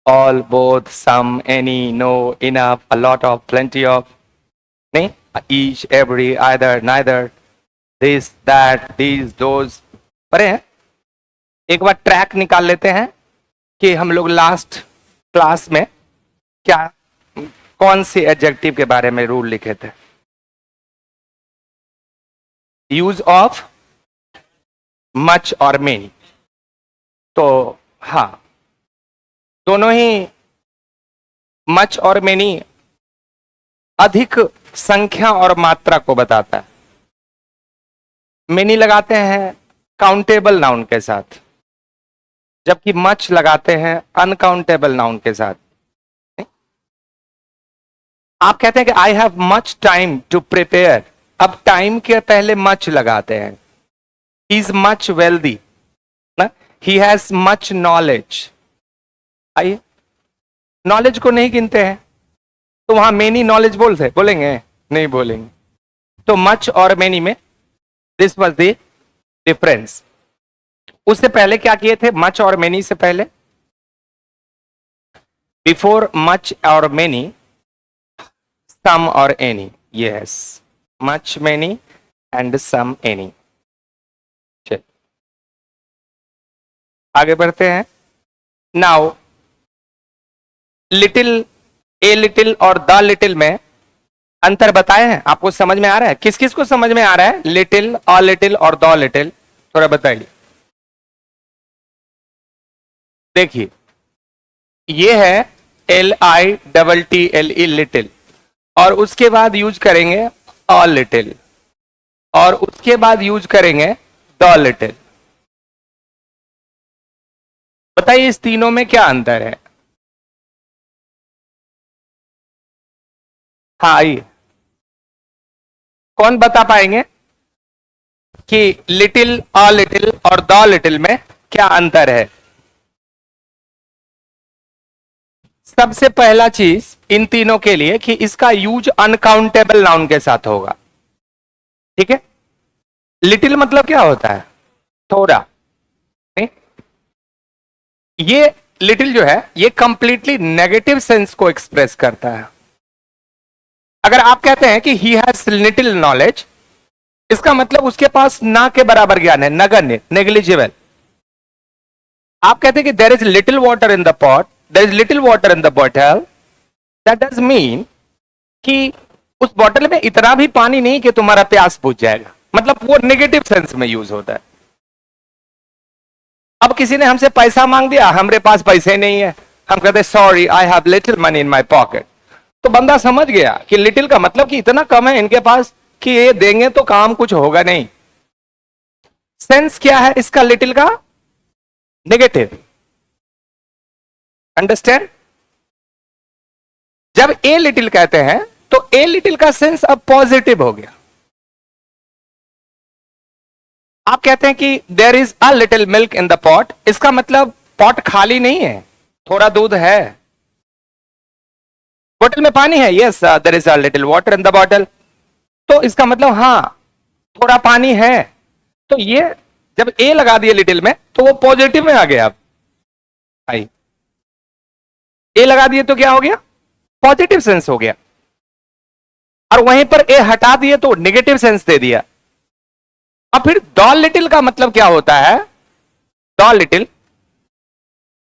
All, both, some, any, no, enough, a lot of, plenty of, नहीं, each, every, either, neither, this, that, these, those, पढ़े हैं। एक बार track निकाल लेते हैं कि हम लोग लास्ट क्लास में क्या कौन से एडजेक्टिव के बारे में रूल लिखे थे। यूज ऑफ मच और मेनी, तो हाँ, दोनों ही मच और मेनी अधिक संख्या और मात्रा को बताता है। मेनी लगाते हैं काउंटेबल नाउन के साथ, जबकि मच लगाते हैं अनकाउंटेबल नाउन के साथ। आप कहते हैं कि I have much time to prepare, अब टाइम के पहले मच लगाते हैं। ही इज मच वेल्दी ना, ही हैज मच नॉलेज। आइए, नॉलेज को नहीं गिनते हैं तो वहां मेनी नॉलेज बोलेंगे नहीं बोलेंगे। तो मच और मेनी में दिस वाज द डिफरेंस। उससे पहले क्या किए थे? मच और मेनी से पहले, बिफोर मच और मेनी, सम और any. Yes, much, many and some, any. चल आगे बढ़ते हैं। नाउ लिटिल, ए लिटिल और द लिटिल में अंतर बताए हैं, आपको समझ में आ रहा है? किस किस को समझ में आ रहा है लिटिल, अ लिटिल और द लिटिल? थोड़ा बताइए। देखिए, ये है LITTLE लिटिल, और उसके बाद यूज करेंगे अ लिटिल, और उसके बाद यूज करेंगे द लिटिल। बताइए इस तीनों में क्या अंतर है? हाँ आइए, कौन बता पाएंगे कि लिटिल, अ लिटिल और द लिटिल में क्या अंतर है? सबसे पहला चीज इन तीनों के लिए कि इसका यूज अनकाउंटेबल नाउन के साथ होगा। ठीक है, लिटिल मतलब क्या होता है? थोड़ा। नहीं? ये लिटिल जो है ये कंप्लीटली नेगेटिव सेंस को एक्सप्रेस करता है। अगर आप कहते हैं कि ही हैज लिटिल नॉलेज, इसका मतलब उसके पास ना के बराबर ज्ञान है, नगण्य, नेग्लिजिबल। आप कहते हैं कि there is little water in the pot, there is little water in the bottle, that does mean कि उस बॉटल में इतना भी पानी नहीं कि तुम्हारा प्यास बुझ जाएगा, मतलब वो नेगेटिव सेंस में यूज होता है। अब किसी ने हमसे पैसा मांग दिया, हमारे पास पैसे नहीं है, हम कहते sorry I have little money in my pocket, तो बंदा समझ गया कि लिटिल का मतलब कि इतना कम है इनके पास कि ये देंगे तो काम कुछ होगा नहीं। सेंस क्या है इसका लिटिल का? नेगेटिव। अंडरस्टैंड? जब ए लिटिल कहते हैं तो ए लिटिल का सेंस अब पॉजिटिव हो गया। आप कहते हैं कि there is a little milk in the pot, इसका मतलब पॉट खाली नहीं है, थोड़ा दूध है। बोतल में पानी है, yes there is a little water in the bottle, तो इसका मतलब हाँ थोड़ा पानी है। तो ये जब ए लगा दिए लिटिल में तो वो पॉजिटिव में आ गया। अब आई ए लगा दिए तो क्या हो गया? पॉजिटिव सेंस हो गया, और वहीं पर ए हटा दिए तो नेगेटिव सेंस दे दिया। अब फिर द लिटिल का मतलब क्या होता है? द लिटिल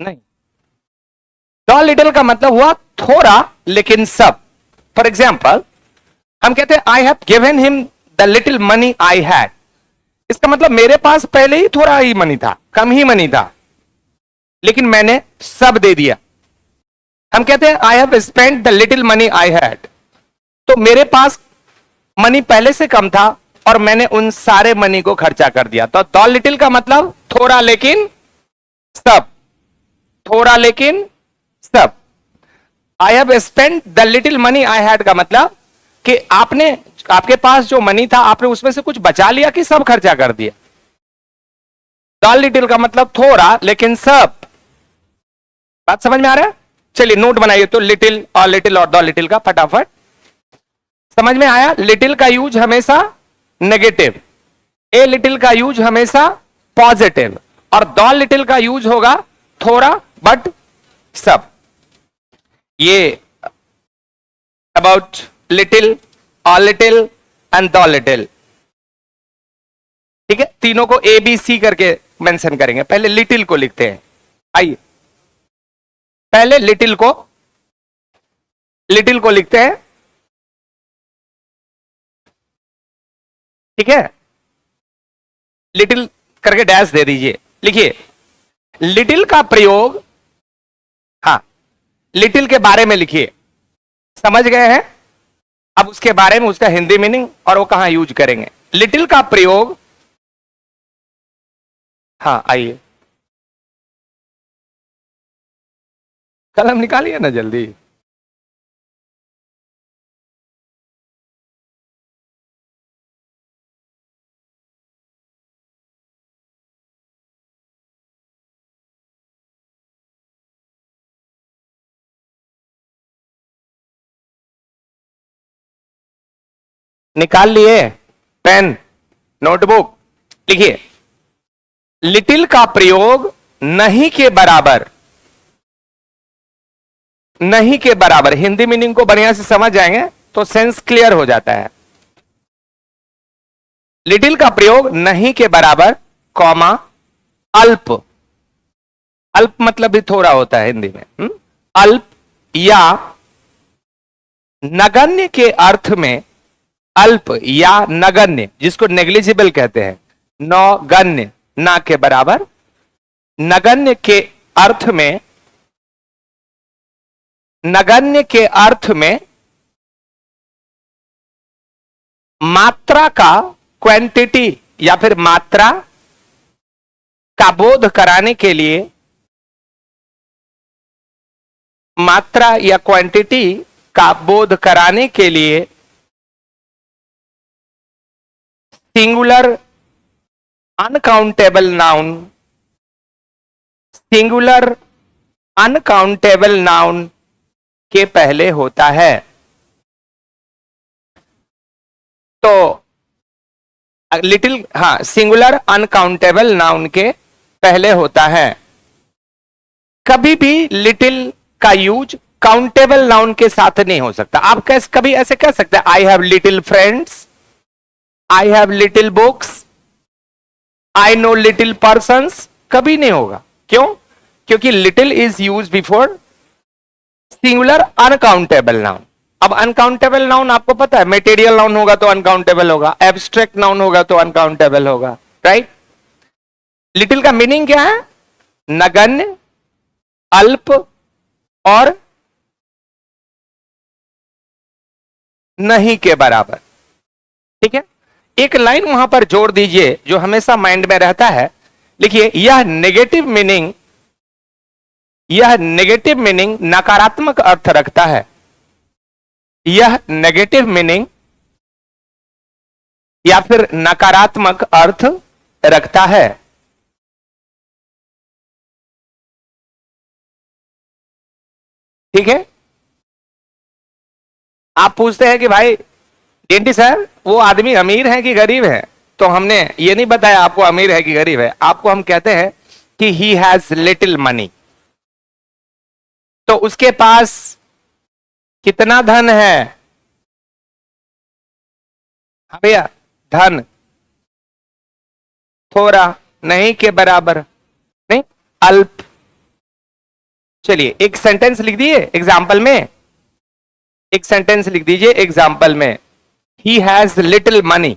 नहीं, द लिटिल का मतलब हुआ थोड़ा लेकिन सब। फॉर एग्जाम्पल, हम कहते हैं I have given him the little money I had, इसका मतलब मेरे पास पहले ही थोड़ा ही मनी था, कम ही मनी था, लेकिन मैंने सब दे दिया। हम कहते हैं I have spent the little money I had, तो मेरे पास मनी पहले से कम था और मैंने उन सारे मनी को खर्चा कर दिया। तो द लिटिल का मतलब थोड़ा लेकिन सब, थोड़ा लेकिन सब। I have spent the little money I had का मतलब कि आपने, आपके पास जो मनी था आपने उसमें से कुछ बचा लिया कि सब खर्चा कर दिया। द लिटिल का मतलब थोड़ा लेकिन सब। बात समझ में आ रहा है? चलिए नोट बनाइए तो, लिटिल और लिटिल और द लिटिल का फटाफट समझ में आया। लिटिल का यूज हमेशा नेगेटिव, ए लिटिल का यूज हमेशा पॉजिटिव, और द लिटिल का यूज होगा थोड़ा बट सब। ये about little, a little and the little. ठीक है, तीनों को ए बी सी करके मेंशन करेंगे। पहले लिटिल को लिखते हैं, आइए पहले लिटिल को लिखते हैं। ठीक है, लिटिल करके डैश दे दीजिए। लिखिए, लिटिल का प्रयोग, हाँ लिटिल के बारे में लिखिए, समझ गए हैं। अब उसके बारे में उसका हिंदी मीनिंग और वो कहां यूज करेंगे। लिटिल का प्रयोग, हाँ आइए कलम निकालिए ना जल्दी। निकाल लिए पेन, नोटबुक। लिखिए, लिटिल का प्रयोग नहीं के बराबर, नहीं के बराबर, हिंदी मीनिंग को बढ़िया से समझ जाएंगे तो सेंस क्लियर हो जाता है। लिटिल का प्रयोग नहीं के बराबर, कॉमा अल्प, अल्प मतलब भी थोड़ा होता है हिंदी में, अल्प या नगण्य के अर्थ में, अल्प या नगण्य जिसको नेग्लिजिबल कहते हैं, नौगण्य ना के बराबर, नगण्य के अर्थ में, नगण्य के अर्थ में मात्रा का, क्वांटिटी या फिर मात्रा का बोध कराने के लिए, मात्रा या क्वांटिटी का बोध कराने के लिए singular uncountable noun, singular uncountable noun के पहले होता है। तो लिटिल, हाँ सिंगुलर अनकाउंटेबल नाउन के पहले होता है। कभी भी लिटिल का यूज काउंटेबल नाउन के साथ नहीं हो सकता। आप कैसे कभी ऐसे कह सकते हैं, I have little friends, I have little books, I know little persons, कभी नहीं होगा। क्यों? क्योंकि little is use before singular uncountable noun. अब अनकाउंटेबल नाउन आपको पता है, मेटेरियल नाउन होगा तो अनकाउंटेबल होगा, एब्स्ट्रैक्ट नाउन होगा तो अनकाउंटेबल होगा, राइट। लिटिल का मीनिंग क्या है? नगण्य, अल्प और नहीं के बराबर। ठीक है, एक लाइन वहां पर जोड़ दीजिए जो हमेशा माइंड में रहता है। लिखिए, यह नेगेटिव मीनिंग, यह नेगेटिव मीनिंग नकारात्मक अर्थ रखता है। यह नेगेटिव मीनिंग या फिर नकारात्मक अर्थ रखता है। ठीक है, आप पूछते हैं कि भाई डेंटी सर वो आदमी अमीर है कि गरीब है, तो हमने ये नहीं बताया आपको अमीर है कि गरीब है, आपको हम कहते हैं कि ही हैज लिटिल मनी। तो उसके पास कितना धन है? हाँ भैया, धन थोड़ा, नहीं के बराबर, नहीं अल्प। चलिए एक सेंटेंस लिख दिए एग्जाम्पल में, एक सेंटेंस लिख दीजिए एग्जाम्पल में, he has little money,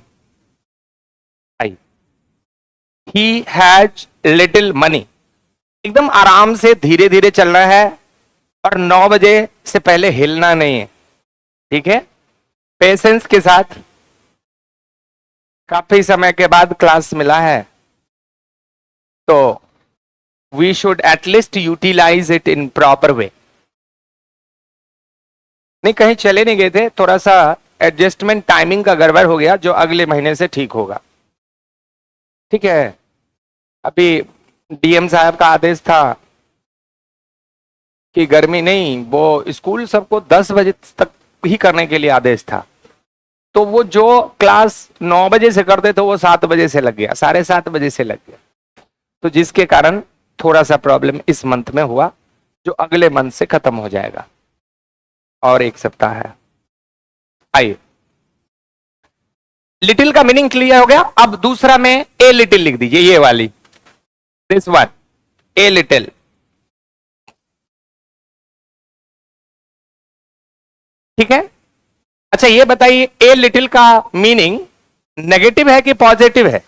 he has little money. एकदम आराम से धीरे धीरे चलना है और 9 बजे से पहले हिलना नहीं है। ठीक है, पेशेंस के साथ। काफी समय के बाद क्लास मिला है तो we should at least utilize it in proper way. नहीं कहीं चले नहीं गए थे, थोड़ा सा एडजस्टमेंट टाइमिंग का गड़बड़ हो गया जो अगले महीने से ठीक होगा। ठीक है, अभी डीएम साहब का आदेश था कि गर्मी नहीं, वो स्कूल सबको 10 बजे तक ही करने के लिए आदेश था, तो वो जो क्लास 9 बजे से करते थे वो 7 बजे से लग गया, 7:30 बजे से लग गया, तो जिसके कारण थोड़ा सा प्रॉब्लम इस मंथ में हुआ जो अगले मंथ से खत्म हो जाएगा। और एक सप्ताह है। आइए, लिटिल का मीनिंग क्लियर हो गया। अब दूसरा में ए लिटिल लिख दीजिए, ये वाली, दिस वन, ए लिटिल। ठीक है। अच्छा ये बताइए, ए लिटिल का मीनिंग नेगेटिव है कि पॉजिटिव है?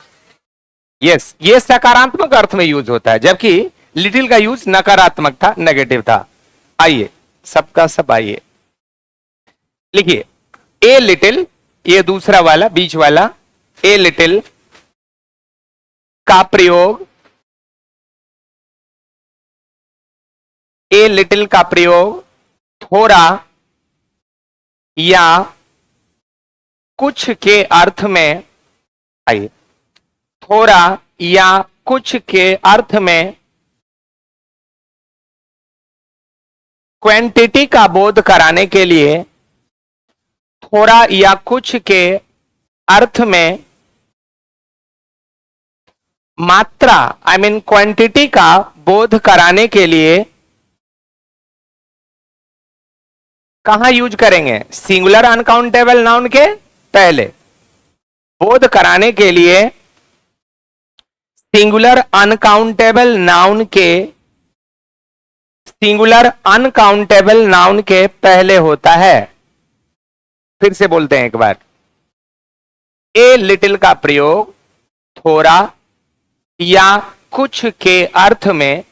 यस, ये सकारात्मक अर्थ में यूज होता है, जबकि लिटिल का यूज नकारात्मक था, नेगेटिव था। आइए, सबका सब आइए लिखिए, ए लिटिल, ये दूसरा वाला बीच वाला, ए लिटिल का प्रयोग, ए लिटिल का प्रयोग थोड़ा या कुछ के अर्थ में, आइए, थोड़ा या कुछ के अर्थ में क्वांटिटी का बोध कराने के लिए, थोड़ा या कुछ के अर्थ में मात्रा, आई मीन क्वांटिटी का बोध कराने के लिए कहां यूज करेंगे? सिंगुलर अनकाउंटेबल नाउन के पहले। बोध कराने के लिए सिंगुलर अनकाउंटेबल नाउन के, सिंगुलर अनकाउंटेबल नाउन के पहले होता है। फिर से बोलते हैं एक बार, ए लिटिल का प्रयोग थोड़ा या कुछ के अर्थ में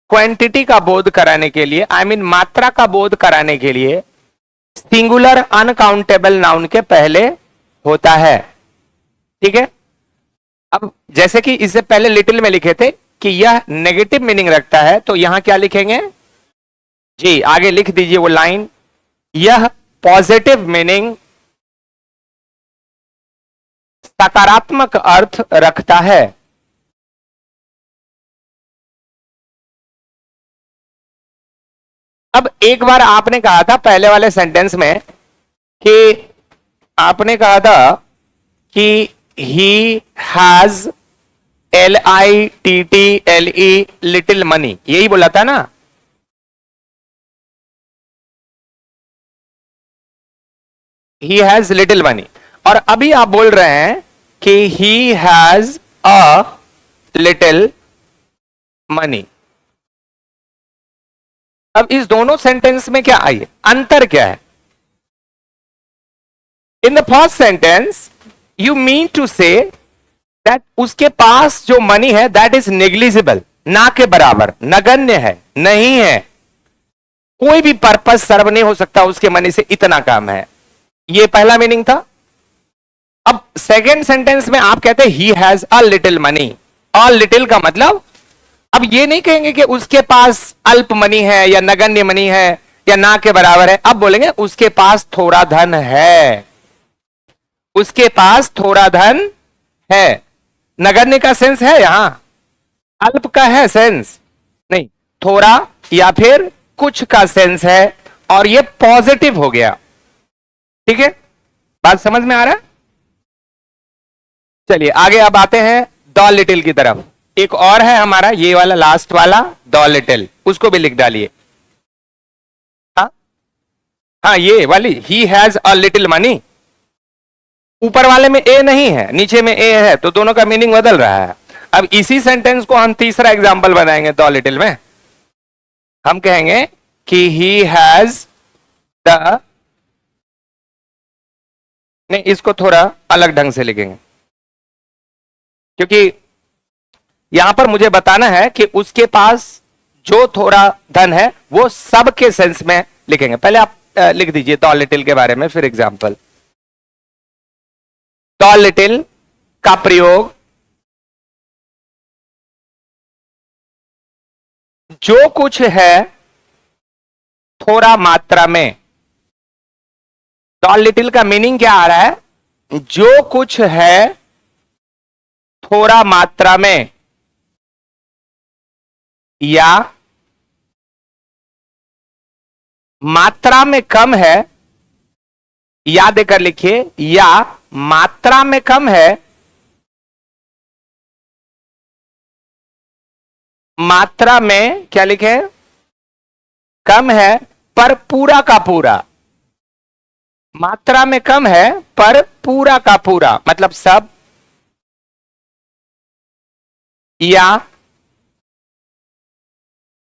क्वांटिटी का बोध कराने के लिए, आई मीन मात्रा का बोध कराने के लिए सिंगुलर अनकाउंटेबल नाउन के पहले होता है। ठीक है। अब जैसे कि इससे पहले लिटिल में लिखे थे कि यह नेगेटिव मीनिंग रखता है, तो यहां क्या लिखेंगे जी? आगे लिख दीजिए वो लाइन, यह पॉजिटिव मीनिंग, सकारात्मक अर्थ रखता है। अब एक बार आपने कहा था पहले वाले सेंटेंस में कि आपने कहा था कि he has LITTLE little money, यही बोला था ना? He has little money. और अभी आप बोल रहे हैं कि he has a little money. अब इस दोनों सेंटेंस में क्या, आइए अंतर क्या है? In the first sentence you mean to say that उसके पास जो मनी है दैट इज नेग्लिजिबल, ना के बराबर, नगण्य है, नहीं है, कोई भी पर्पस सर्व नहीं हो सकता उसके मनी से, इतना काम है। ये पहला मीनिंग था। अब सेकेंड सेंटेंस में आप कहते हैं he has a little money. A little का मतलब, अब ये नहीं कहेंगे कि उसके पास अल्प मनी है या नगण्य मनी है या ना के बराबर है, अब बोलेंगे उसके पास थोड़ा धन है, उसके पास थोड़ा धन है। नगण्य का सेंस है यहां, अल्प का है सेंस नहीं, थोड़ा या फिर कुछ का सेंस है, और ये पॉजिटिव हो गया। ठीक है, बात समझ में आ रहा है? चलिए आगे अब आते हैं द लिटिल की तरफ। एक और है हमारा ये वाला लास्ट वाला, द लिटिल, उसको भी लिख डालिए। हाँ हाँ, ये वाली, he has a little money. ऊपर वाले में ए नहीं है, नीचे में ए है, तो दोनों का मीनिंग बदल रहा है। अब इसी सेंटेंस को हम तीसरा एग्जाम्पल बनाएंगे द लिटिल में। हम कहेंगे कि ही हैज द, नहीं इसको थोड़ा अलग ढंग से लिखेंगे, क्योंकि यहां पर मुझे बताना है कि उसके पास जो थोड़ा धन है वो सबके सेंस में लिखेंगे। पहले आप लिख दीजिए द लिटिल के बारे में, फिर एग्जाम्पल। द लिटिल का प्रयोग जो कुछ है थोड़ा मात्रा में। द लिटिल का मीनिंग क्या आ रहा है? जो कुछ है थोड़ा मात्रा में, या मात्रा में कम है, या देकर लिखिए, या मात्रा में कम है, मात्रा में क्या लिखे, कम है, पर पूरा का पूरा, मात्रा में कम है पर पूरा का पूरा मतलब सब, या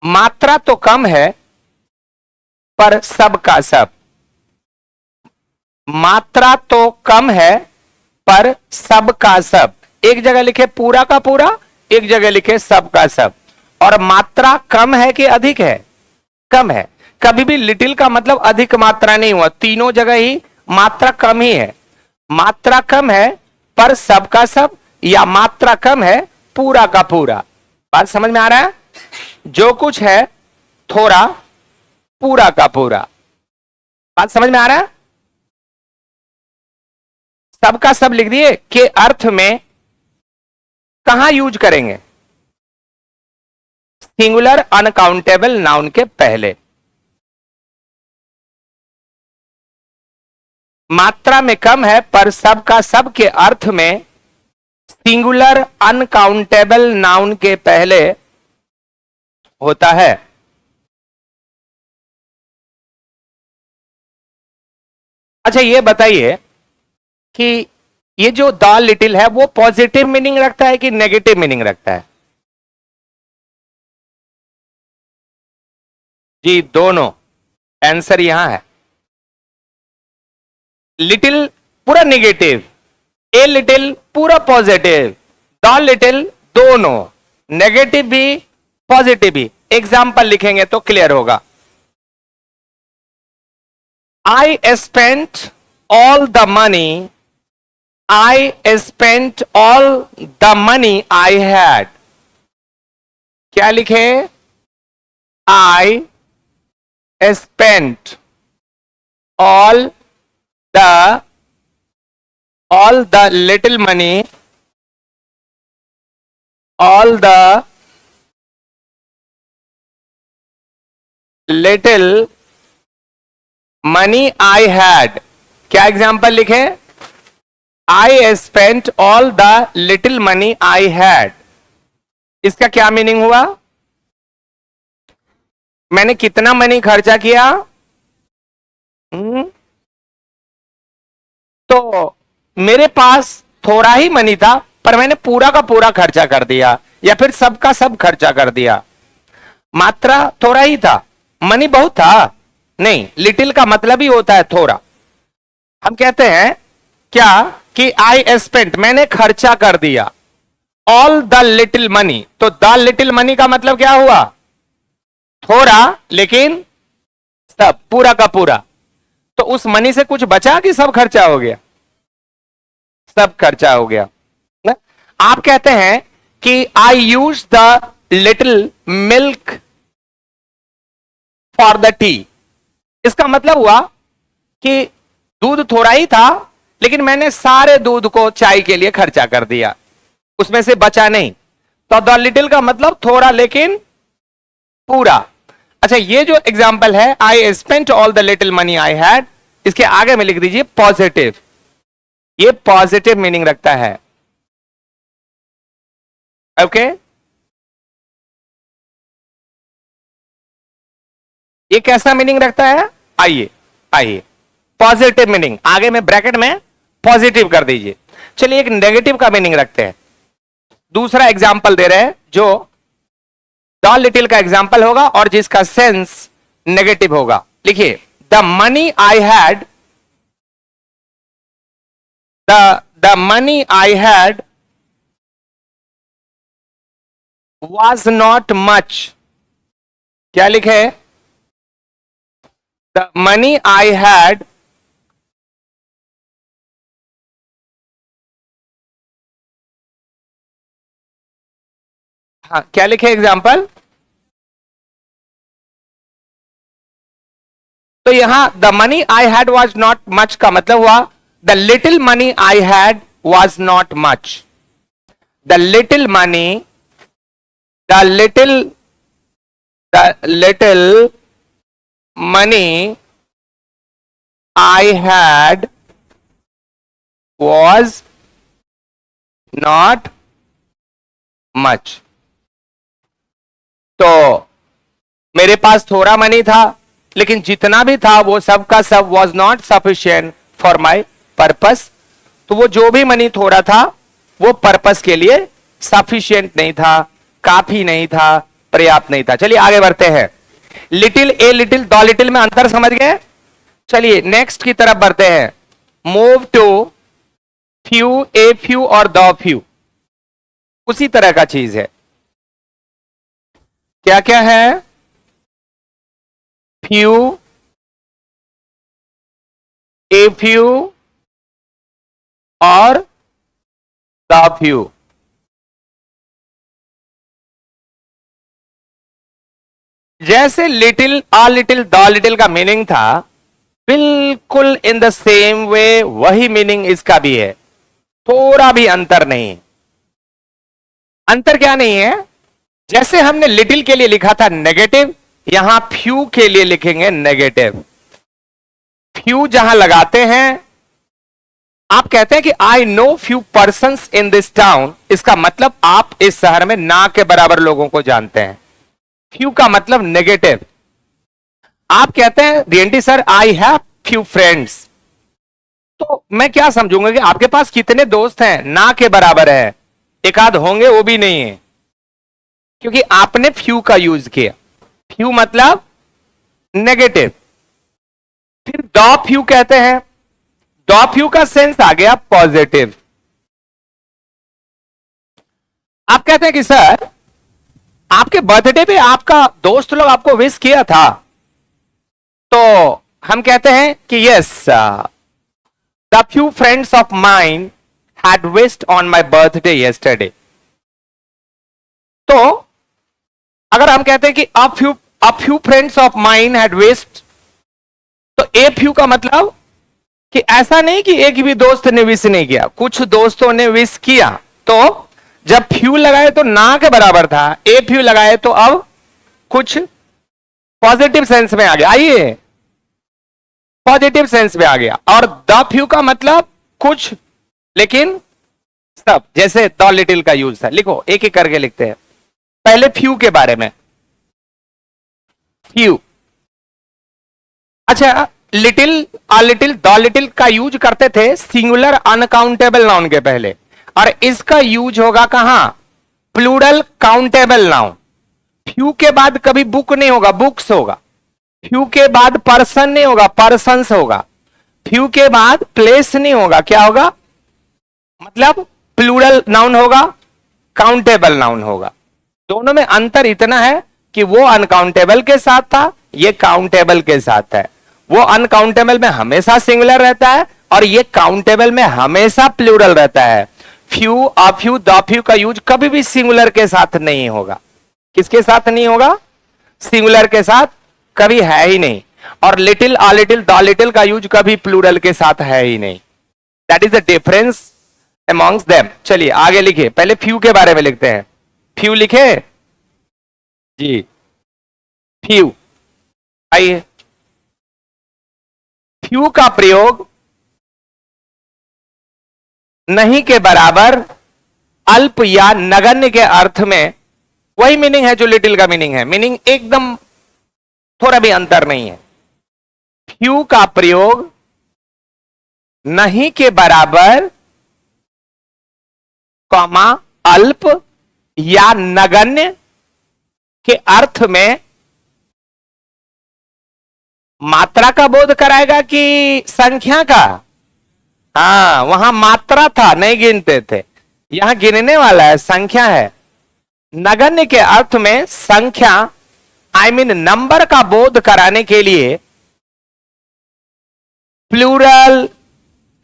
मात्रा तो कम है पर सब का सब, मात्रा तो कम है पर सब का सब। एक जगह लिखे पूरा का पूरा, एक जगह लिखे सब का सब। और मात्रा कम है कि अधिक है? कम है। कभी भी लिटिल का मतलब अधिक मात्रा नहीं हुआ, तीनों जगह ही मात्रा कम ही है। मात्रा कम है पर सब का सब, या मात्रा कम है पूरा का पूरा। बात समझ में आ रहा है? जो कुछ है थोड़ा, पूरा का पूरा। बात समझ में आ रहा है? सबका सब लिख दिए के अर्थ में कहां यूज करेंगे? सिंगुलर अनकाउंटेबल नाउन के पहले। मात्रा में कम है पर सब का सब के अर्थ में सिंगुलर अनकाउंटेबल नाउन के पहले होता है। अच्छा ये बताइए कि ये जो द लिटिल है वो पॉजिटिव मीनिंग रखता है कि नेगेटिव मीनिंग रखता है? जी दोनों। आंसर यहां है। लिटिल पूरा नेगेटिव, ए लिटिल पूरा पॉजिटिव, द लिटिल दोनों, नेगेटिव भी पॉजिटिव भी। एग्जाम्पल लिखेंगे तो क्लियर होगा। I spent all the money, I spent all the money I had. क्या लिखे? I spent all the little money, all the little money I had। क्या example लिखे? I spent all the little money I had। इसका क्या meaning हुआ? मैंने कितना money खर्चा किया? तो मेरे पास थोड़ा ही मनी था पर मैंने पूरा का पूरा खर्चा कर दिया, या फिर सबका सब खर्चा कर दिया। मात्रा थोड़ा ही था, मनी बहुत था नहीं। लिटिल का मतलब ही होता है थोड़ा। हम कहते हैं क्या कि आई स्पेंट मैंने खर्चा कर दिया, ऑल द लिटिल मनी, तो द लिटिल मनी का मतलब क्या हुआ? थोड़ा लेकिन सब, पूरा का पूरा। तो उस मनी से कुछ बचा कि सब खर्चा हो गया? सब खर्चा हो गया ना? आप कहते हैं कि I use the little milk for the tea. इसका मतलब हुआ कि दूध थोड़ा ही था लेकिन मैंने सारे दूध को चाय के लिए खर्चा कर दिया, उसमें से बचा नहीं। तो द लिटिल का मतलब थोड़ा लेकिन पूरा। अच्छा ये जो एग्जाम्पल है I spent all the little money I had, इसके आगे में लिख दीजिए पॉजिटिव। ये पॉजिटिव मीनिंग रखता है। ओके ये कैसा मीनिंग रखता है? आइए आइए, पॉजिटिव मीनिंग आगे में ब्रैकेट में पॉजिटिव कर दीजिए। चलिए एक नेगेटिव का मीनिंग रखते हैं। दूसरा एग्जाम्पल दे रहे हैं जो द लिटिल का एग्जाम्पल होगा और जिसका सेंस नेगेटिव होगा। लिखिए the money I had, the money I had was not much। क्या लिखे? the money I had हाँ क्या लिखे एग्जाम्पल? तो यहां the money I had was not much का मतलब हुआ the little money I had was not much. The little money, the little money I had was not much. तो मेरे पास थोड़ा मनी था लेकिन जितना भी था वो सब का सब was not sufficient for my purpose. तो वो जो भी मनी थोड़ा था वो पर्पस के लिए सफिशियंट नहीं था, काफी नहीं था, पर्याप्त नहीं था। चलिए आगे बढ़ते हैं। Little, a little, the little में अंतर समझ गए। चलिए नेक्स्ट की तरफ बढ़ते हैं। Move to few, a few और द फ्यू उसी तरह का चीज है। क्या क्या है? फ्यू, ए फ्यू और द फ्यू। जैसे little, a little, the little का मीनिंग था, बिल्कुल इन द सेम वे वही मीनिंग इसका भी है, थोड़ा भी अंतर नहीं। अंतर क्या नहीं है? जैसे हमने लिटिल के लिए लिखा था नेगेटिव, यहां फ्यू के लिए लिखेंगे नेगेटिव। फ्यू जहां लगाते हैं, आप कहते हैं कि I know few persons in this town, इसका मतलब आप इस शहर में ना के बराबर लोगों को जानते हैं। फ्यू का मतलब नेगेटिव। आप कहते हैं DNT sir I have few friends, तो मैं क्या समझूंगा कि आपके पास कितने दोस्त हैं? ना के बराबर है, एक आध होंगे वो भी नहीं है, क्योंकि आपने फ्यू का यूज किया। फ्यू मतलब नेगेटिव। फिर द फ्यू कहते हैं, द फ्यू का सेंस आ गया पॉजिटिव। आप कहते हैं कि सर आपके बर्थडे पे आपका दोस्त लोग आपको विश किया था, तो हम कहते हैं कि yes, the few friends of mind had wished on my birthday yesterday. तो अगर हम कहते हैं कि a few friends of mind had wished, तो ए फ्यू का मतलब कि ऐसा नहीं कि एक भी दोस्त ने विश नहीं किया, कुछ दोस्तों ने विश किया। तो जब फ्यू लगाए तो ना के बराबर था, ए फ्यू लगाए तो अब कुछ पॉजिटिव सेंस में आ गया। आइए, पॉजिटिव सेंस में आ गया। और द फ्यू का मतलब कुछ, लेकिन सब, जैसे द लिटिल का यूज था। लिखो, एक एक करके लिखते हैं। पहले फ्यू के बारे में। फ्यू, अच्छा, little, a little, the little का यूज करते थे सिंगुलर अनकाउंटेबल नाउन के पहले, और इसका यूज होगा कहां? Plural countable noun. फ्यू के बाद कभी बुक नहीं होगा, बुक्स होगा। फ्यू के बाद पर्सन नहीं होगा, पर्सन्स होगा। फ्यू के बाद प्लेस नहीं होगा, क्या होगा? मतलब प्लूरल नाउन होगा, काउंटेबल नाउन होगा। दोनों में अंतर इतना है कि वो अनकाउंटेबल के साथ था, ये काउंटेबल के साथ है। वो अनकाउंटेबल में हमेशा सिंगुलर रहता है और ये काउंटेबल में हमेशा प्लूरल रहता है। Few, a few, the few का यूज कभी भी सिंगुलर के साथ नहीं होगा। किसके साथ नहीं होगा? सिंगुलर के साथ कभी है ही नहीं। और little, a little, the little का यूज कभी प्लूरल के साथ है ही नहीं। That is the difference amongst them. चलिए आगे लिखिए, पहले फ्यू के बारे में लिखते हैं। फ्यू लिखे जी, फ्यू। आइए, फ्यू का प्रयोग नहीं के बराबर, अल्प या नगण्य के अर्थ में वही मीनिंग है जो लिटिल का मीनिंग है। मीनिंग एकदम थोड़ा भी अंतर नहीं है। फ्यू का प्रयोग नहीं के बराबर, कॉमा, अल्प या नगण्य के अर्थ में मात्रा का बोध कराएगा कि संख्या का? हाँ, वहां मात्रा था, नहीं गिनते थे, यहां गिनने वाला है, संख्या है। नगण्य के अर्थ में संख्या, आई मीन नंबर का बोध कराने के लिए प्लूरल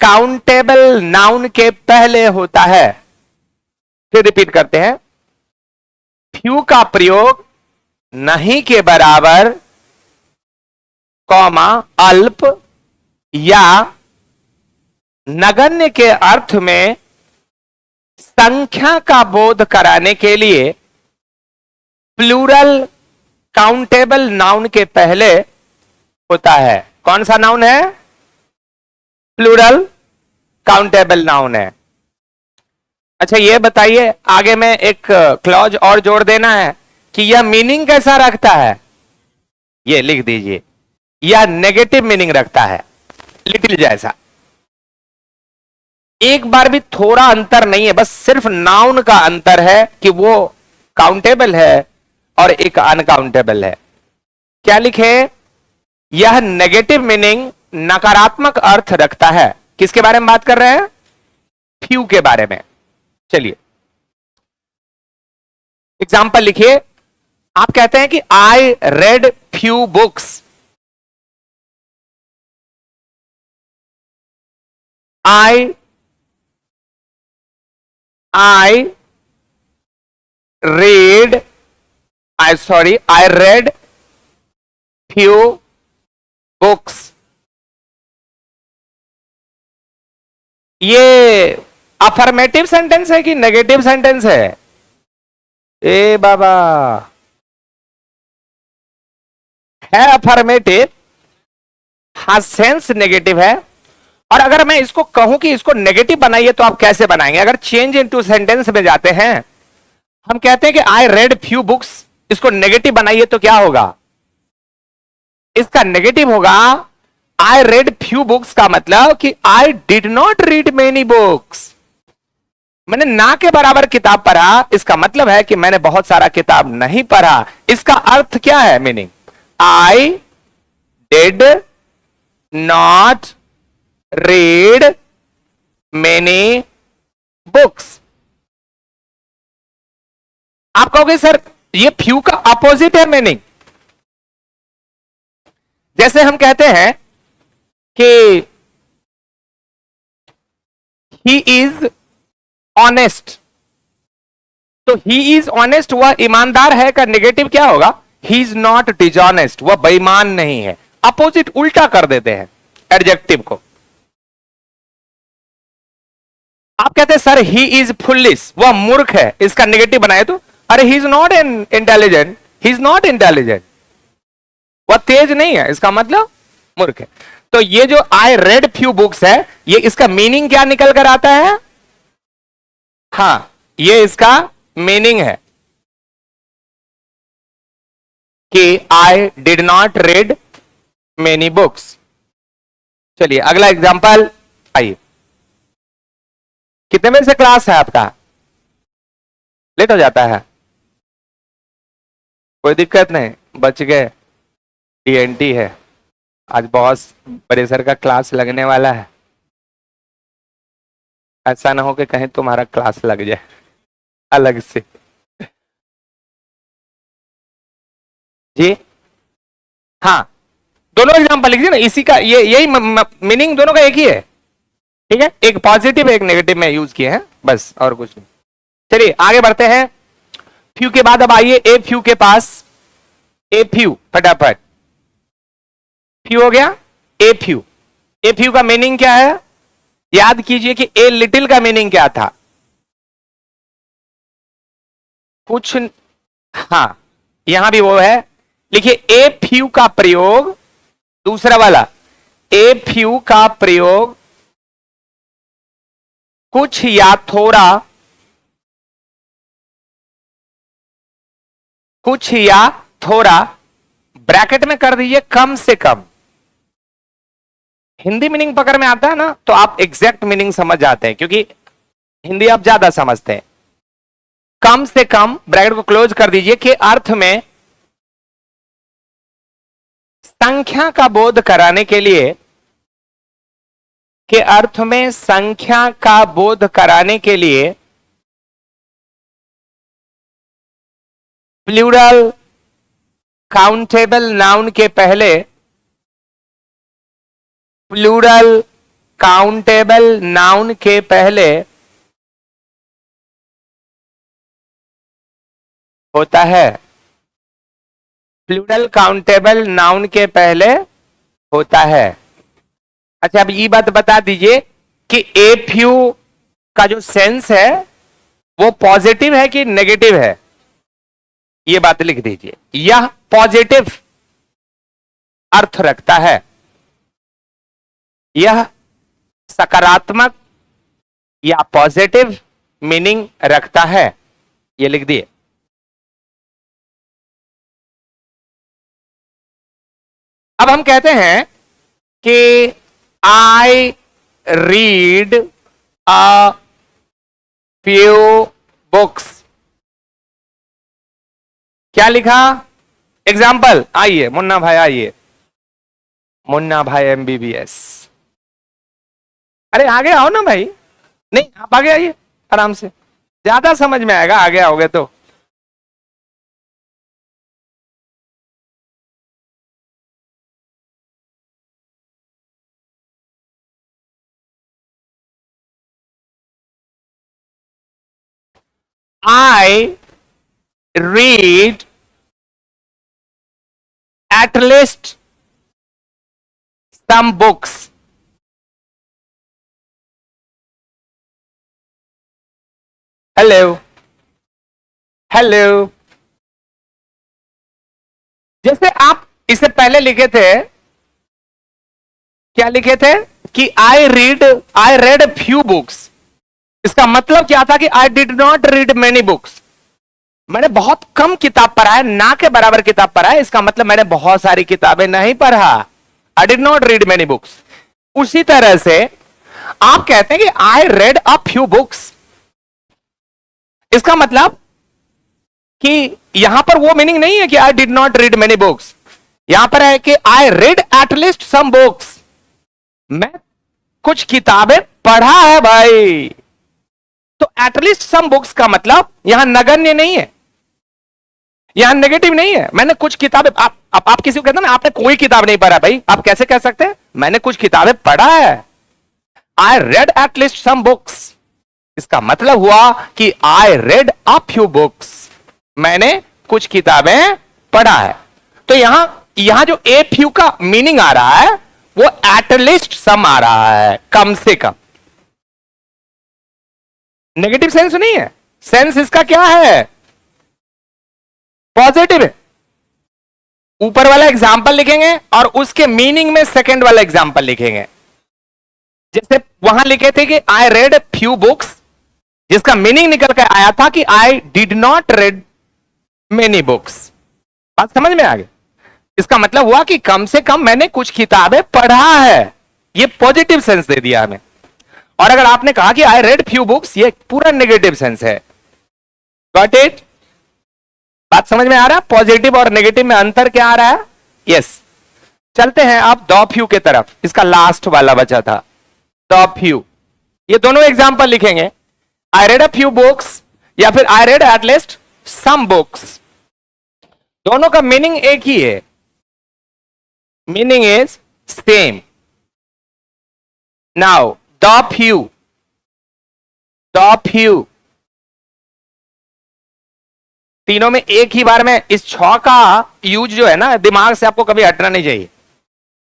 काउंटेबल नाउन के पहले होता है। फिर रिपीट करते हैं। फ्यू का प्रयोग नहीं के बराबर, कॉमा, अल्प या नगण्य के अर्थ में संख्या का बोध कराने के लिए प्लूरल काउंटेबल नाउन के पहले होता है। कौन सा नाउन है? प्लूरल काउंटेबल नाउन है। अच्छा ये बताइए, आगे में एक क्लॉज और जोड़ देना है कि यह मीनिंग कैसा रखता है। ये लिख दीजिए, या नेगेटिव मीनिंग रखता है, लिटिल जैसा। एक बार भी थोड़ा अंतर नहीं है, बस सिर्फ नाउन का अंतर है कि वो काउंटेबल है और एक अनकाउंटेबल है। क्या लिखे? यह नेगेटिव मीनिंग, नकारात्मक अर्थ रखता है। किसके बारे में बात कर रहे हैं? फ्यू के बारे में। चलिए एग्जाम्पल लिखिए। आप कहते हैं कि I red few books. I read I read few books। ये अफर्मेटिव सेंटेंस है कि नेगेटिव सेंटेंस है? ए बाबा, है अफर्मेटिव, हाँ सेंस नेगेटिव है। और अगर मैं इसको कहूं कि इसको नेगेटिव बनाइए तो आप कैसे बनाएंगे? अगर चेंज इनटू सेंटेंस में जाते हैं, हम कहते हैं कि आई रेड फ्यू बुक्स, इसको नेगेटिव बनाइए तो क्या होगा? इसका नेगेटिव होगा आई रेड फ्यू बुक्स, का मतलब कि I did not read many books, मैंने ना के बराबर किताब पढ़ा। इसका मतलब है कि मैंने बहुत सारा किताब नहीं पढ़ा। इसका अर्थ क्या है? Meaning I did not read many books. आप कहोगे सर ये फ्यू का अपोजिट है मीनिंग। जैसे हम कहते हैं कि ही इज ऑनेस्ट, तो ही इज ऑनेस्ट, वह ईमानदार है का नेगेटिव क्या होगा? ही इज नॉट डिजॉनेस्ट, वह बेईमान नहीं है। अपोजिट उल्टा कर देते हैं एडजेक्टिव को। आप कहते हैं सर ही इज फुलिश, वह मूर्ख है, इसका नेगेटिव बनाए तो अरे he is not intelligent, he is not intelligent, वह तेज नहीं है, इसका मतलब मूर्ख है। तो ये जो आई रेड फ्यू बुक्स है, ये इसका मीनिंग क्या निकल कर आता है? हां, ये इसका मीनिंग है कि I did not read many books. चलिए अगला एग्जांपल आइए। कितने बजे से क्लास है आपका? लेट हो जाता है? कोई दिक्कत नहीं, बच गए। टीएनटी है आज, बॉस प्रेशर का क्लास लगने वाला है। ऐसा ना हो कि कहीं तुम्हारा क्लास लग जाए अलग से। जी हाँ, दोनों एग्जांपल लिखिए ना, इसी का ये यही मीनिंग दोनों का एक ही है। ठीक है, एक पॉजिटिव एक नेगेटिव में यूज किए हैं बस, और कुछ नहीं। चलिए आगे बढ़ते हैं। फ्यू के बाद अब आइए ए फ्यू के पास। ए फ्यू, फटाफट। फ्यू हो गया, ए फ्यू। ए फ्यू का मीनिंग क्या है? याद कीजिए कि ए लिटिल का मीनिंग क्या था? कुछ, हाँ यहां भी वो है। लिखिए ए फ्यू का प्रयोग, दूसरा वाला ए फ्यू का प्रयोग कुछ या थोड़ा, कुछ या थोड़ा, ब्रैकेट में कर दीजिए कम से कम। हिंदी मीनिंग पकड़ में आता है ना, तो आप एग्जैक्ट मीनिंग समझ जाते हैं, क्योंकि हिंदी आप ज्यादा समझते हैं। कम से कम, ब्रैकेट को क्लोज कर दीजिए, के अर्थ में संख्या का बोध कराने के लिए, के अर्थ में संख्या का बोध कराने के लिए प्लूरल काउंटेबल नाउन के पहले, प्लूरल काउंटेबल नाउन के पहले होता है, प्लूरल काउंटेबल नाउन के पहले होता है। अच्छा अब ये बात बता दीजिए कि ए फ्यू का जो सेंस है वो पॉजिटिव है कि नेगेटिव है? ये बात लिख दीजिए। यह पॉजिटिव अर्थ रखता है, यह सकारात्मक या पॉजिटिव मीनिंग रखता है, ये लिख दिए। अब हम कहते हैं कि I read a few books. क्या लिखा? एग्जाम्पल, आइए मुन्ना भाई, आइए मुन्ना भाई MBBS। अरे आगे आओ ना भाई। नहीं, आप आगे आइए आराम से, ज्यादा समझ में आएगा आगे आओगे तो। I read at least some books. Hello hello. जैसे आप इसे पहले लिखे थे, क्या लिखे थे कि आई रेड फ्यू बुक्स। इसका मतलब क्या था कि I did not read many books. मैंने बहुत कम किताब पढ़ा है, ना के बराबर किताब पढ़ा है। इसका मतलब मैंने बहुत सारी किताबें नहीं पढ़ा। आई did not read many books. उसी तरह से आप कहते हैं कि I read a few books. इसका मतलब कि यहां पर वो मीनिंग नहीं है कि I did not read many books. यहां पर है कि I read at least some books. मैं कुछ किताबें पढ़ा है भाई। तो एटलीस्ट सम बुक्स का मतलब यहां नगण्य नहीं है, यहां नेगेटिव नहीं है। मैंने कुछ किताबें, आप किसी को कहते हैं ना आपने कोई किताब नहीं पढ़ा, भाई आप कैसे कह सकते हैं मैंने कुछ किताबें पढ़ा है? I read at least some books. इसका मतलब हुआ कि I read a few books. मैंने कुछ किताबें पढ़ा है। तो यहां जो ए फ्यू का मीनिंग आ रहा है वो एटलीस्ट सम आ रहा है, कम से कम। नेगेटिव सेंस नहीं है, सेंस इसका क्या है? पॉजिटिव है। ऊपर वाला एग्जाम्पल लिखेंगे और उसके मीनिंग में सेकंड वाला एग्जाम्पल लिखेंगे। जैसे वहां लिखे थे कि आई रेड फ्यू बुक्स, जिसका मीनिंग निकल कर आया था कि I did not red many books. बात समझ में आ गई? इसका मतलब हुआ कि कम से कम मैंने कुछ किताबें पढ़ा है। ये पॉजिटिव सेंस दे दिया हमें। और अगर आपने कहा कि आई रेड फ्यू बुक्स, ये पूरा नेगेटिव सेंस है। Got it? बात समझ में आ रहा है? पॉजिटिव और नेगेटिव में अंतर क्या आ रहा है? यस। चलते हैं आप द फ्यू के तरफ। इसका लास्ट वाला बचा था द फ्यू। ये दोनों एग्जाम्पल लिखेंगे, I read a few books या फिर I read at least some books. दोनों का मीनिंग एक ही है, meaning is same. Now the few, the few तीनों में एक ही बार में इस छ का यूज जो है ना, दिमाग से आपको कभी हटना नहीं चाहिए,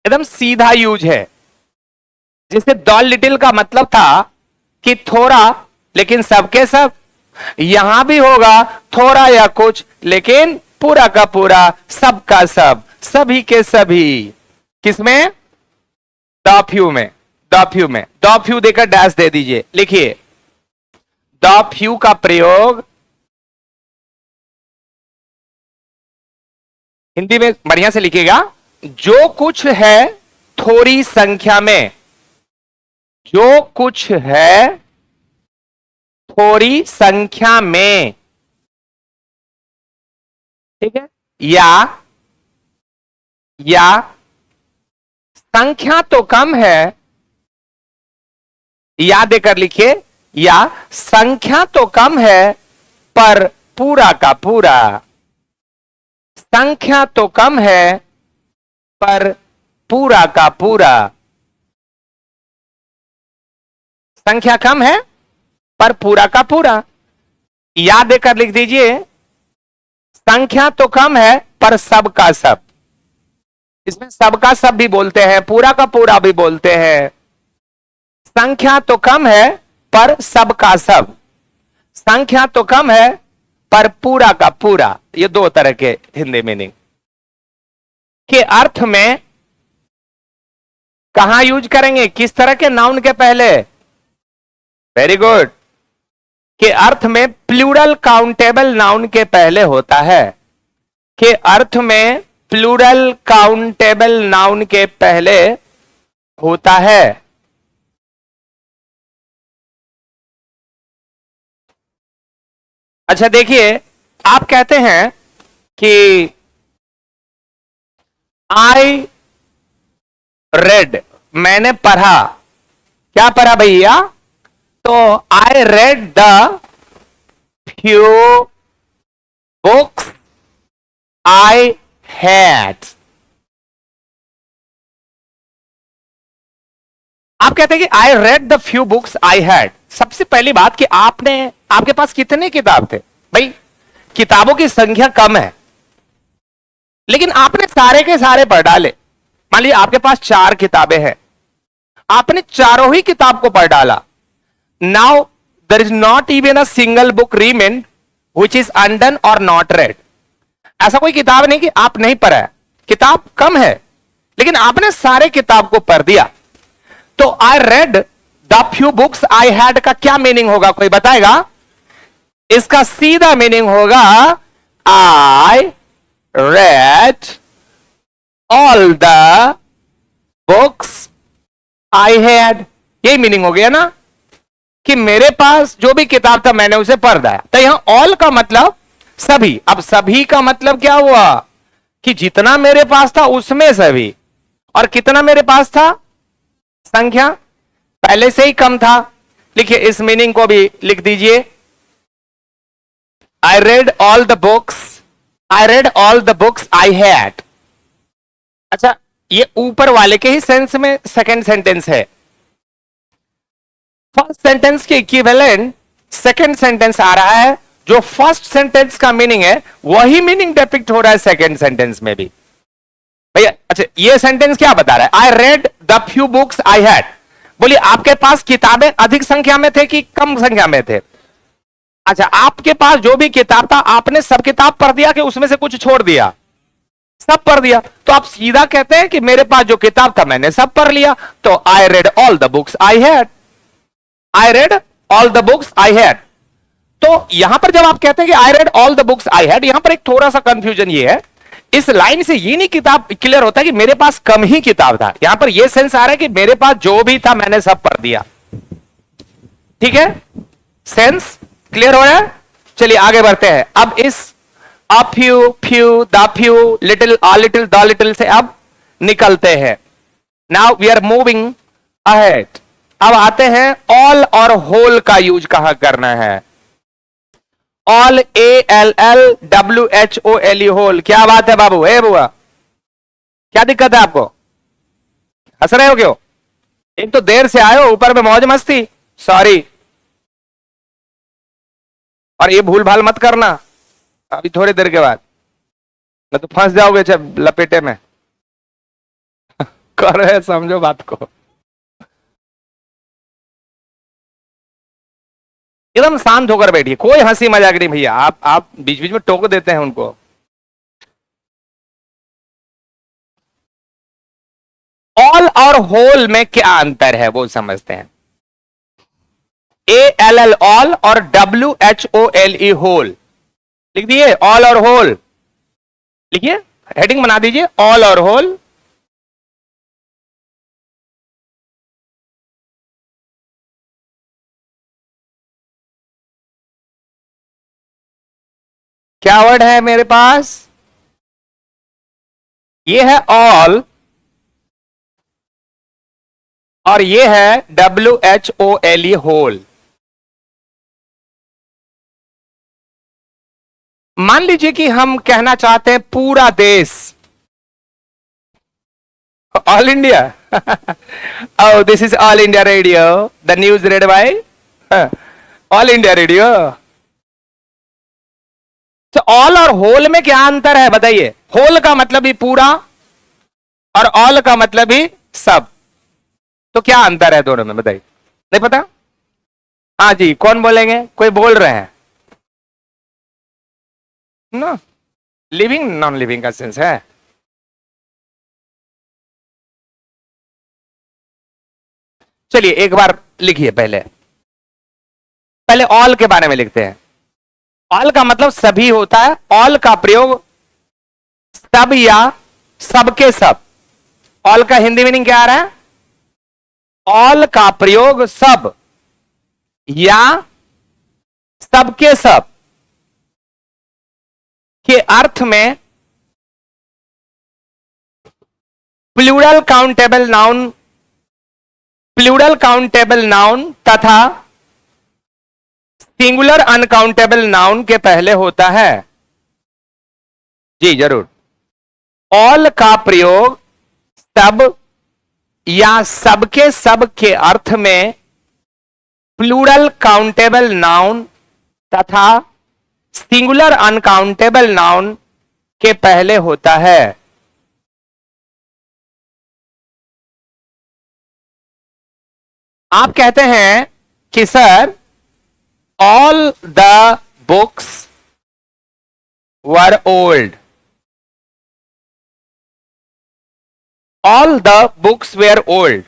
एकदम सीधा यूज है। जिससे द लिटिल का मतलब था कि थोड़ा लेकिन सबके सब, यहां भी होगा थोड़ा या कुछ लेकिन पूरा का पूरा, सब का सब, सभी के सभी। किसमें? द फ्यू में। द फ्यू में द फ्यू देकर डैश दे दीजिए। लिखिए द फ्यू का प्रयोग हिंदी में बढ़िया से लिखिएगा, जो कुछ है थोड़ी संख्या में, जो कुछ है थोड़ी संख्या में, ठीक है? या संख्या तो कम है, या देकर लिखिए, या संख्या तो कम है पर पूरा का पूरा। संख्या तो कम है पर पूरा का पूरा। संख्या कम है पर पूरा का पूरा। या देकर लिख दीजिए, संख्या तो कम है पर सब का सब। इसमें सब का सब भी बोलते हैं, पूरा का पूरा भी बोलते हैं। संख्या तो कम है पर सब का सब, संख्या तो कम है पर पूरा का पूरा। ये दो तरह के हिंदी मीनिंग के अर्थ में कहां यूज करेंगे, किस तरह के नाउन के पहले? Very good. के अर्थ में प्लूरल काउंटेबल नाउन के पहले होता है। के अर्थ में प्लूरल काउंटेबल नाउन के पहले होता है? अच्छा देखिए, आप कहते हैं कि आई रेड, मैंने पढ़ा। क्या पढ़ा भैया? तो I read the few books I had. आप कहते हैं कि I read the few books I had. सबसे पहली बात कि आपके पास कितने किताब थे भाई? किताबों की संख्या कम है, लेकिन आपने सारे के सारे पढ़ डाले। मान लीजिए आपके पास 4 किताबें हैं, आपने चारों ही किताब को पढ़ डाला। Now there is not even a single book remain which is undone और नॉट रेड। ऐसा कोई किताब नहीं कि आप नहीं पढ़ा है, किताब कम है, लेकिन आपने सारे किताब को पढ़ दिया। तो I read the few books I had का क्या मीनिंग होगा, कोई बताएगा? इसका सीधा मीनिंग होगा I read all the books I had. यही मीनिंग हो गया ना, कि मेरे पास जो भी किताब था मैंने उसे पढ़ दिया। तो यहां ऑल का मतलब सभी। अब सभी का मतलब क्या हुआ कि जितना मेरे पास था उसमें सभी। और कितना मेरे पास था? संख्या पहले से ही कम था। लिखिए, इस मीनिंग को भी लिख दीजिए। I read all the books, I read all the books I had. अच्छा, ये ऊपर वाले के ही सेंस में सेकंड सेंटेंस है। फर्स्ट सेंटेंस के इक्विवेलेंट सेकंड सेंटेंस आ रहा है। जो फर्स्ट सेंटेंस का मीनिंग है वही मीनिंग डिपिक्ट हो रहा है सेकंड सेंटेंस में भी। भैया अच्छा, ये सेंटेंस क्या बता रहा है? I read the few books I had. बोलिए, आपके पास किताबें अधिक संख्या में थे कि कम संख्या में थे? अच्छा, आपके पास जो भी किताब था आपने सब किताब पढ़ दिया कि उसमें से कुछ छोड़ दिया? सब पढ़ दिया। तो आप सीधा कहते हैं कि मेरे पास जो किताब था मैंने सब पढ़ लिया। तो I read all the books I had. I read all the books I had. तो यहां पर जब आप कहते हैं कि I read all the books I had, यहां पर एक थोड़ा सा कंफ्यूजन ये है, इस लाइन से ये नहीं किताब क्लियर होता कि मेरे पास कम ही किताब था। यहां पर यह सेंस आ रहा है कि मेरे पास जो भी था मैंने सब पढ़ दिया। ठीक है, सेंस क्लियर हो रहा है? चलिए आगे बढ़ते हैं। अब इस a few, few, the few, little, a little, the little से अब निकलते हैं। Now we are moving ahead. अब आते हैं ऑल और होल का यूज कहां करना है। All, ALLWHOLE, whole. क्या बात है बाबू? है बुआ, क्या दिक्कत है आपको? हंस रहे हो क्यों? एक तो देर से आए हो, ऊपर में मौज मस्ती। सॉरी, और ये भूल भाल मत करना अभी थोड़ी देर के बाद, न तो फंस जाओगे जब लपेटे में। कर रहे समझो बात को। एकदम शांत होकर बैठिए, कोई हंसी मजाक नहीं भैया। आप बीच बीच में टोक देते हैं उनको। ऑल और होल में क्या अंतर है वो समझते हैं। ALL ऑल और WHOLE होल। लिख दिए ऑल और होल। लिखिए, हेडिंग बना दीजिए ऑल और होल। क्या वर्ड है मेरे पास? ये है ऑल और ये है WHOLE होल। मान लीजिए कि हम कहना चाहते हैं पूरा देश, all India. Oh, this is All India Radio. The news read by All India Radio. तो ऑल और होल में क्या अंतर है बताइए? होल का मतलब ही पूरा और ऑल का मतलब ही सब। तो क्या अंतर है दोनों में बताइए? नहीं पता? हाँ जी, कौन बोलेंगे? कोई बोल रहे हैं ना? लिविंग नॉन लिविंग का सेंस है। चलिए एक बार लिखिए, पहले ऑल के बारे में लिखते हैं। ऑल का मतलब सभी होता है। ऑल का प्रयोग सब या सबके सब। ऑल का हिंदी मीनिंग क्या आ रहा है? ऑल का प्रयोग सब या सबके सब के अर्थ में प्लूरल काउंटेबल नाउन तथा सिंगुलर अनकाउंटेबल नाउन के पहले होता है। जी जरूर। ऑल का प्रयोग सब या सबके सब के अर्थ में प्लूरल काउंटेबल नाउन तथा सिंगुलर अनकाउंटेबल नाउन के पहले होता है। आप कहते हैं कि sir all the books were old. All the books were old,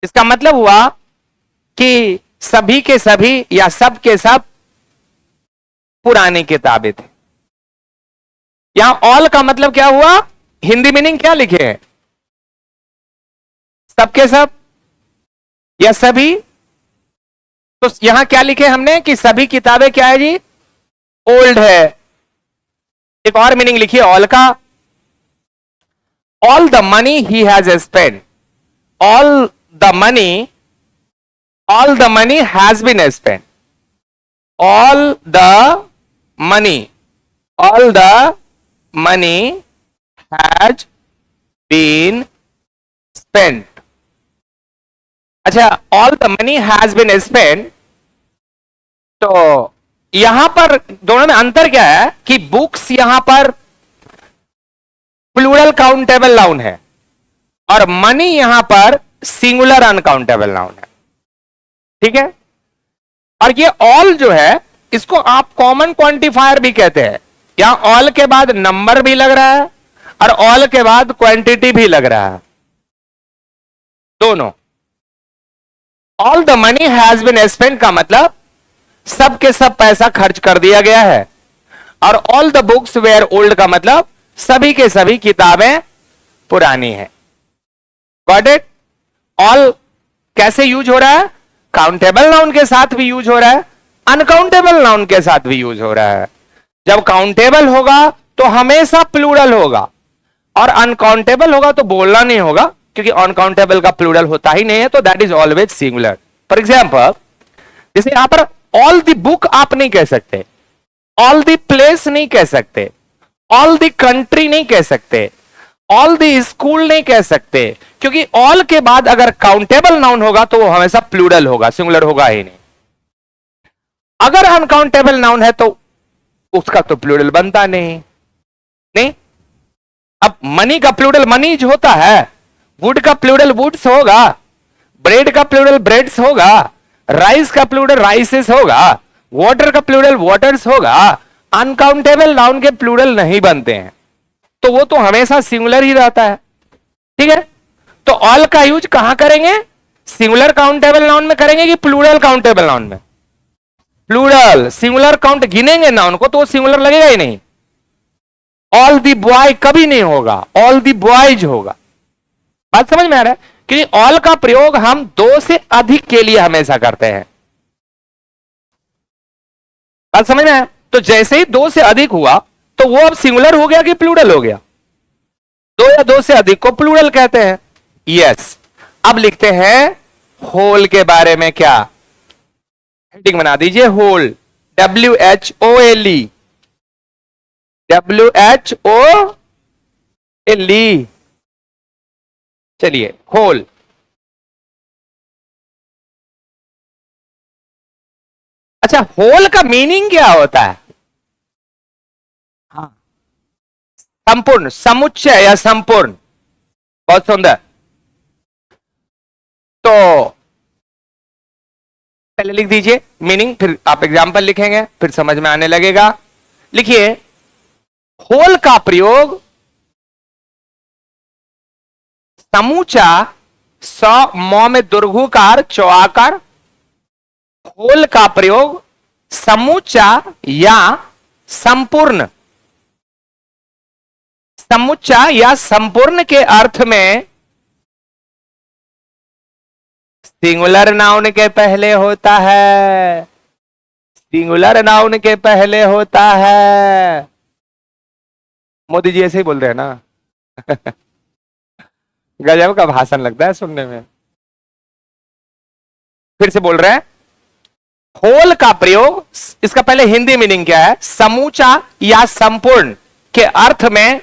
इसका मतलब हुआ कि सभी के सभी या सब के सब पुरानी किताबें थे। यहां ऑल का मतलब क्या हुआ? हिंदी मीनिंग क्या लिखे हैं? सबके सब या सभी। तो यहां क्या लिखे हमने कि सभी किताबें क्या है जी? ओल्ड है। एक और मीनिंग लिखिए ऑल का। All the money he has spend. All the money has been spend. All the money has been spend. अच्छा, all the money has been spend, तो यहां पर दोनों में अंतर क्या है कि बुक्स यहां पर प्लूरल काउंटेबल नाउन है और मनी यहां पर सिंगुलर अनकाउंटेबल नाउन है। ठीक है। और ये ऑल जो है इसको आप कॉमन क्वांटिफायर भी कहते हैं। यहां ऑल के बाद नंबर भी लग रहा है और ऑल के बाद क्वांटिटी भी लग रहा है, दोनों। All the money has been spend का मतलब सब के सब पैसा खर्च कर दिया गया है, और all the books were old का मतलब सभी के सभी किताबें पुरानी है। Got it? ऑल कैसे यूज हो रहा है? काउंटेबल नाउन के साथ भी यूज हो रहा है, अनकाउंटेबल नाउन के साथ भी यूज हो रहा है। जब काउंटेबल होगा तो हमेशा प्लूरल होगा, और अनकाउंटेबल होगा तो बोलना नहीं होगा, क्योंकि अनकाउंटेबल का प्लूरल होता ही नहीं है, तो that is always singular. For example, जैसे यहां पर ऑल द बुक आप नहीं कह सकते, ऑल द प्लेस नहीं कह सकते, ऑल द कंट्री नहीं कह सकते, ऑल द स्कूल नहीं कह सकते, क्योंकि ऑल के बाद अगर काउंटेबल नाउन होगा तो वो हमेशा प्लूरल होगा, सिंगुलर होगा ही नहीं। अगर अनकाउंटेबल नाउन है तो उसका तो प्लूरल बनता नहीं। अब मनी का प्लूरल मनीज होता है, वुड का प्लूरल वुड्स होगा, ब्रेड का प्लूरल ब्रेड्स होगा, राइस का प्लूरल राइसेस होगा, वाटर का प्लूरल वाटर्स होगा। अनकाउंटेबल नाउन के प्लूरल नहीं बनते हैं, तो वो तो हमेशा सिंगुलर ही रहता है। ठीक है। तो ऑल का यूज कहां करेंगे? सिंगुलर काउंटेबल नाउन में करेंगे कि प्लूरल काउंटेबल नाउन में? प्लूरल। सिंगुलर काउंट गिनेंगे नाउन को तो वो सिंगुलर लगेगा ही नहीं। ऑल दी बॉय कभी नहीं होगा, ऑल दी बॉयज होगा। बात समझ में आ रहा है? क्योंकि ऑल का प्रयोग हम दो से अधिक के लिए हमेशा करते हैं। बात समझ में आया? तो जैसे ही दो से अधिक हुआ तो वो अब सिंगुलर हो गया कि प्लूरल हो गया? दो या दो से अधिक को प्लूरल कहते हैं। यस। अब लिखते हैं होल के बारे में। क्या हेडिंग बना दीजिए? Whole, WHOLE, WHOLE। चलिए, होल। अच्छा, होल का मीनिंग क्या होता है? हाँ, संपूर्ण, समुच्चय या संपूर्ण। बहुत सुंदर। तो पहले लिख दीजिए मीनिंग, फिर आप एग्जाम्पल लिखेंगे, फिर समझ में आने लगेगा। लिखिए, होल का प्रयोग समूचा, मौ में दुर्घुकार चौआकार। होल का प्रयोग समूचा या संपूर्ण समुच्चा या संपूर्ण के अर्थ में सिंगुलर नाउन के पहले होता है, सिंगुलर नाउन के पहले होता है। मोदी जी ऐसे ही बोल रहे हैं ना। गजब का भाषण लगता है सुनने में। फिर से बोल रहे हैं, होल का प्रयोग, इसका पहले हिंदी मीनिंग क्या है, समूचा या संपूर्ण के अर्थ में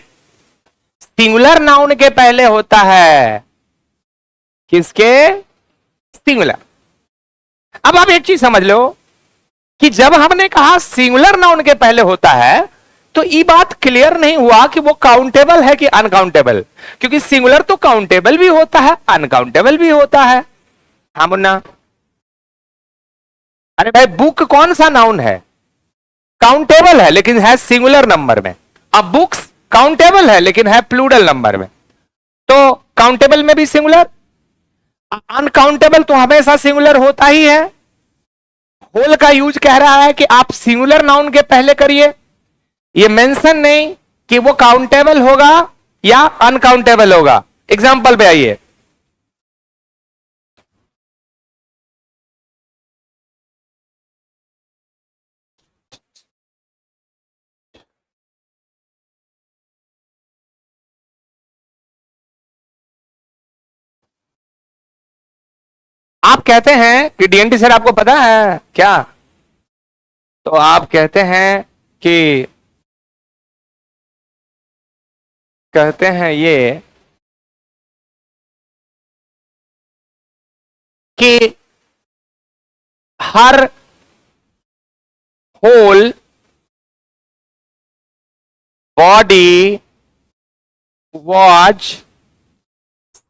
सिंगुलर नाउन के पहले होता है। किसके? सिंगुलर। अब आप एक चीज समझ लो कि जब हमने कहा सिंगुलर नाउन के पहले होता है तो ये बात क्लियर नहीं हुआ कि वो काउंटेबल है कि अनकाउंटेबल, क्योंकि सिंगुलर तो काउंटेबल भी होता है अनकाउंटेबल भी होता है। हाँ मुन्ना? अरे भाई बुक कौन सा नाउन है? काउंटेबल है लेकिन है सिंगुलर नंबर में। अब बुक्स काउंटेबल है लेकिन है प्लूरल नंबर में, तो काउंटेबल में भी सिंगुलर, अनकाउंटेबल तो हमेशा सिंगुलर होता ही है। होल का यूज कह रहा है कि आप सिंगुलर नाउन के पहले करिए, ये मेंशन नहीं कि वो काउंटेबल होगा या अनकाउंटेबल होगा। एग्जांपल पे आइए, आप कहते हैं कि डीएनटी सर आपको पता है क्या, तो आप कहते हैं कि कहते हैं ये कि her whole body was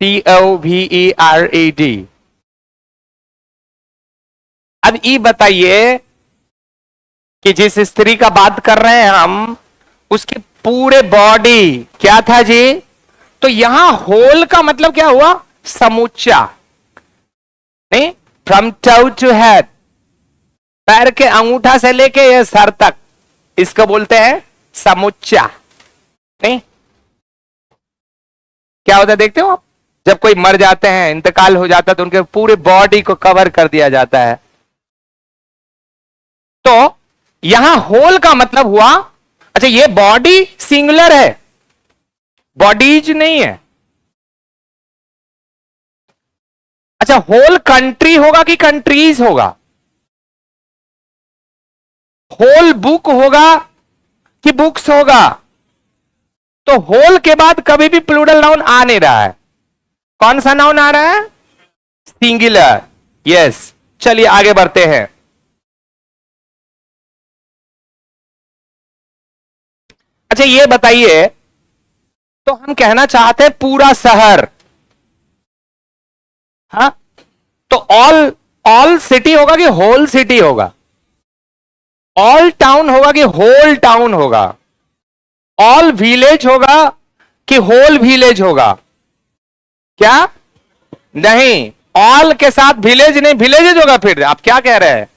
COVERED। अब ये बताइए कि जिस स्त्री का बात कर रहे हैं हम, उसके पूरे बॉडी क्या था जी? तो यहां होल का मतलब क्या हुआ? समूचा। नहीं, फ्रॉम टू टू हेड, पैर के अंगूठा से लेके ये सर तक, इसको बोलते हैं समूचा। नहीं, क्या होता है देखते हो आप, जब कोई मर जाते हैं, इंतकाल हो जाता है, तो उनके पूरे बॉडी को कवर कर दिया जाता है। तो यहां होल का मतलब हुआ, अच्छा ये बॉडी सिंगुलर है, बॉडीज नहीं है। अच्छा होल कंट्री होगा कि कंट्रीज होगा? होल बुक होगा कि बुक्स होगा? तो होल के बाद कभी भी प्लूरल नाउन आ नहीं रहा है। कौन सा नाउन आ रहा है? सिंगुलर। यस, चलिए आगे बढ़ते हैं। अच्छा ये बताइए, तो हम कहना चाहते हैं पूरा शहर, हाँ, तो ऑल, ऑल सिटी होगा कि होल सिटी होगा? ऑल टाउन होगा कि होल टाउन होगा? ऑल विलेज होगा कि होल विलेज होगा? क्या? नहीं, ऑल के साथ विलेज नहीं, विलेजेज होगा। फिर आप क्या कह रहे हैं?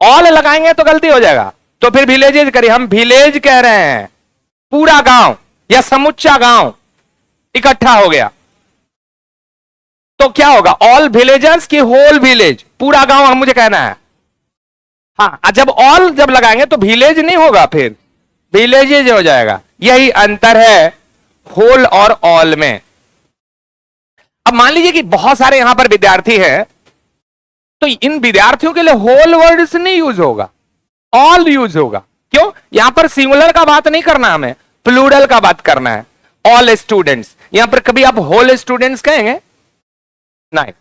ऑल लगाएंगे तो गलती हो जाएगा, तो फिर विलेजेज करिए। हम विलेज कह रहे हैं, पूरा गांव या समुच्चा गांव इकट्ठा हो गया, तो क्या होगा? ऑल विलेजर्स की होल विलेज, पूरा गांव हम मुझे कहना है। हाँ, जब ऑल जब लगाएंगे तो विलेज नहीं होगा, फिर विलेजेज हो जाएगा। यही अंतर है होल और ऑल में। अब मान लीजिए कि बहुत सारे यहां पर विद्यार्थी हैं, तो इन विद्यार्थियों के लिए होल वर्ड नहीं यूज होगा, ऑल यूज होगा। क्यों? यहां पर सिंगुलर का बात नहीं करना, हमें प्लूरल का बात करना है। ऑल स्टूडेंट्स, यहां पर कभी आप होल स्टूडेंट्स कहेंगे? नहीं,